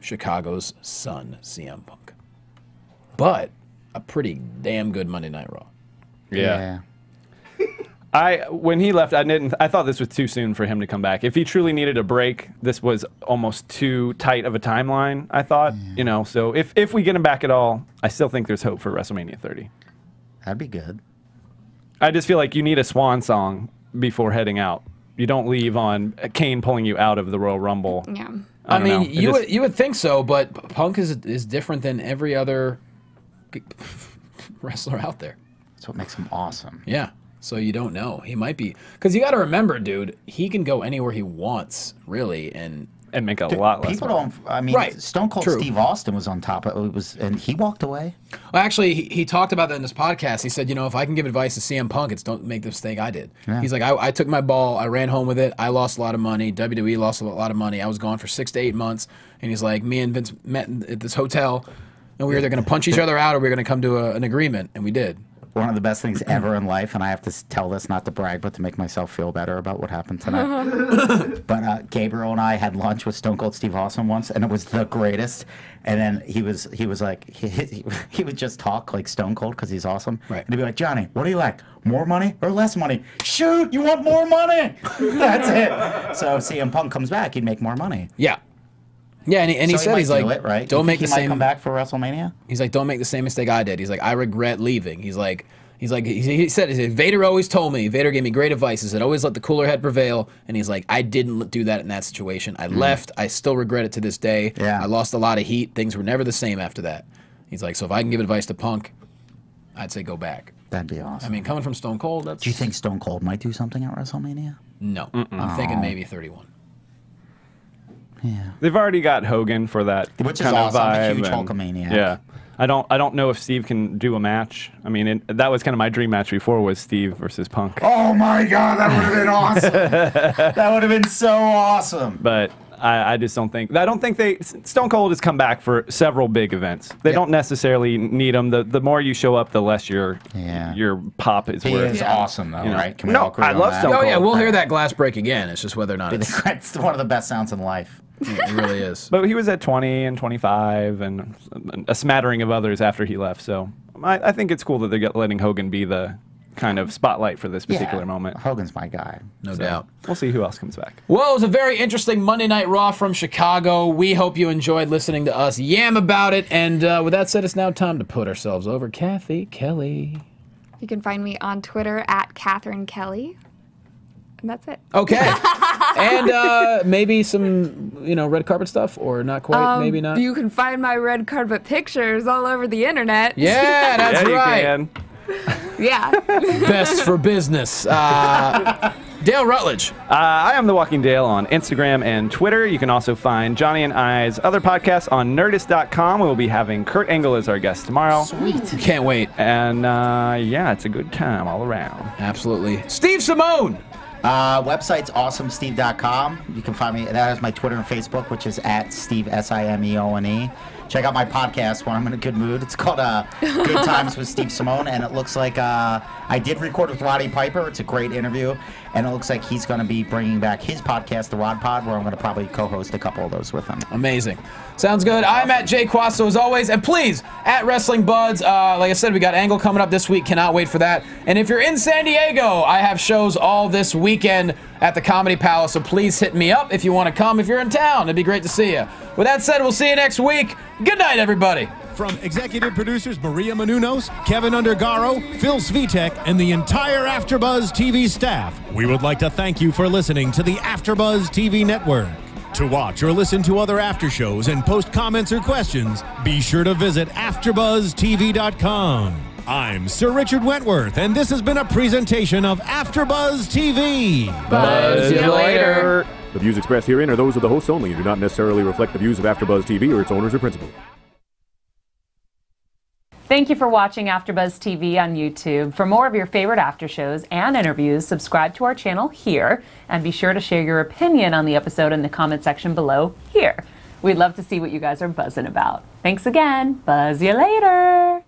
Chicago's son, CM Punk. But a pretty damn good Monday Night Raw. Yeah. When he left, I thought this was too soon for him to come back. If he truly needed a break, this was almost too tight of a timeline, I thought. You know, so if we get him back at all, I still think there's hope for WrestleMania 30. That'd be good. I just feel like you need a swan song before heading out. You don't leave on Kane pulling you out of the Royal Rumble. Yeah. I mean, you would think so, but Punk is different than every other wrestler out there. That's what makes him awesome. Yeah. So you don't know. He might be, because you got to remember, dude, he can go anywhere he wants, really, and make a lot less. People don't. I mean, Stone Cold Steve Austin was on top of it. And he walked away. Well, actually, he talked about that in his podcast. He said, you know, if I can give advice to CM Punk, it's don't make the mistake I did. Yeah. He's like, I took my ball, I ran home with it, I lost a lot of money. WWE lost a lot of money. I was gone for 6 to 8 months, and he's like, me and Vince met at this hotel, and we were either going to punch each other out or we were going to come to an agreement, and we did. One of the best things ever in life, and I have to tell this not to brag, but to make myself feel better about what happened tonight. But Gabriel and I had lunch with Stone Cold Steve Austin once, and it was the greatest. And then he was like, he would just talk like Stone Cold because he's awesome. Right. And he'd be like, Johnny, what do you like? More money or less money? Shoot, you want more money? That's it. So CM Punk comes back, he'd make more money. Yeah. Yeah, and he said, he's like, right? Don't make the same. He might come back for WrestleMania. He's like, don't make the same mistake I did. He's like, I regret leaving. He said, Vader always told me. Vader gave me great advice. He said, always let the cooler head prevail. And he's like, I didn't do that in that situation. I left. I still regret it to this day. Yeah. I lost a lot of heat. Things were never the same after that. He's like, so if I can give advice to Punk, I'd say go back. That'd be awesome. I mean, coming from Stone Cold, that's. Do you think Stone Cold might do something at WrestleMania? No, I'm thinking maybe 31. Yeah, they've already got Hogan for that, which is kind awesome. of vibe. I'm a huge Hulkamaniac. Yeah, I don't know if Steve can do a match. I mean, that was kind of my dream match before, was Steve versus Punk. Oh my God, that would have been awesome. That would have been so awesome. But I just don't think. Stone Cold has come back for several big events. They don't necessarily need them. The more you show up, the less your pop is worth. He is awesome though, right? Can we no, I love Stone Cold. Oh yeah, we'll hear that glass break again. It's just whether or not it's one of the best sounds in life. It really is. But he was at 20 and 25 and a smattering of others after he left. So I think it's cool that they're letting Hogan be the kind of spotlight for this particular moment. Hogan's my guy. No doubt. We'll see who else comes back. Well, it was a very interesting Monday Night Raw from Chicago. We hope you enjoyed listening to us yam about it. And with that said, it's now time to put ourselves over. Cathy Kelley. You can find me on Twitter at Catherine Kelley. And that's it. Okay. And maybe some, red carpet stuff, or not quite, maybe not. You can find my red carpet pictures all over the internet. Yeah, that's right. You can. Yeah. Best for business. Dale Rutledge. I am The Walking Dale on Instagram and Twitter. You can also find Johnny and I's other podcasts on Nerdist.com. We will be having Kurt Angle as our guest tomorrow. Sweet. Can't wait. And yeah, it's a good time all around. Absolutely. Steve Simone. Website's awesomesteve.com. You can find me. That has my Twitter and Facebook, which is at Steve Simeone. Check out my podcast when I'm in a good mood. It's called Good Times with Steve Simone, and it looks like I did record with Roddy Piper. It's a great interview, and it looks like he's going to be bringing back his podcast, The Rod Pod, where I'm going to probably co-host a couple of those with him. Amazing. Sounds good. I'm at Jay Quasto as always, and please, at Wrestling Buds. Like I said, we got Angle coming up this week. Cannot wait for that. And if you're in San Diego, I have shows all this weekend at the Comedy Palace, so please hit me up if you want to come. If you're in town, it'd be great to see you. With that said, we'll see you next week. Good night, everybody. From executive producers Maria Menounos, Kevin Undergaro, Phil Svitek, and the entire AfterBuzz TV staff, we would like to thank you for listening to the AfterBuzz TV network. To watch or listen to other after shows and post comments or questions, be sure to visit AfterBuzzTV.com. I'm Sir Richard Wentworth, and this has been a presentation of AfterBuzz TV. Buzz you later. The views expressed herein are those of the hosts only and do not necessarily reflect the views of AfterBuzz TV or its owners or principals. Thank you for watching AfterBuzz TV on YouTube. For more of your favorite after shows and interviews, subscribe to our channel here, and be sure to share your opinion on the episode in the comment section below here. We'd love to see what you guys are buzzing about. Thanks again. Buzz you later.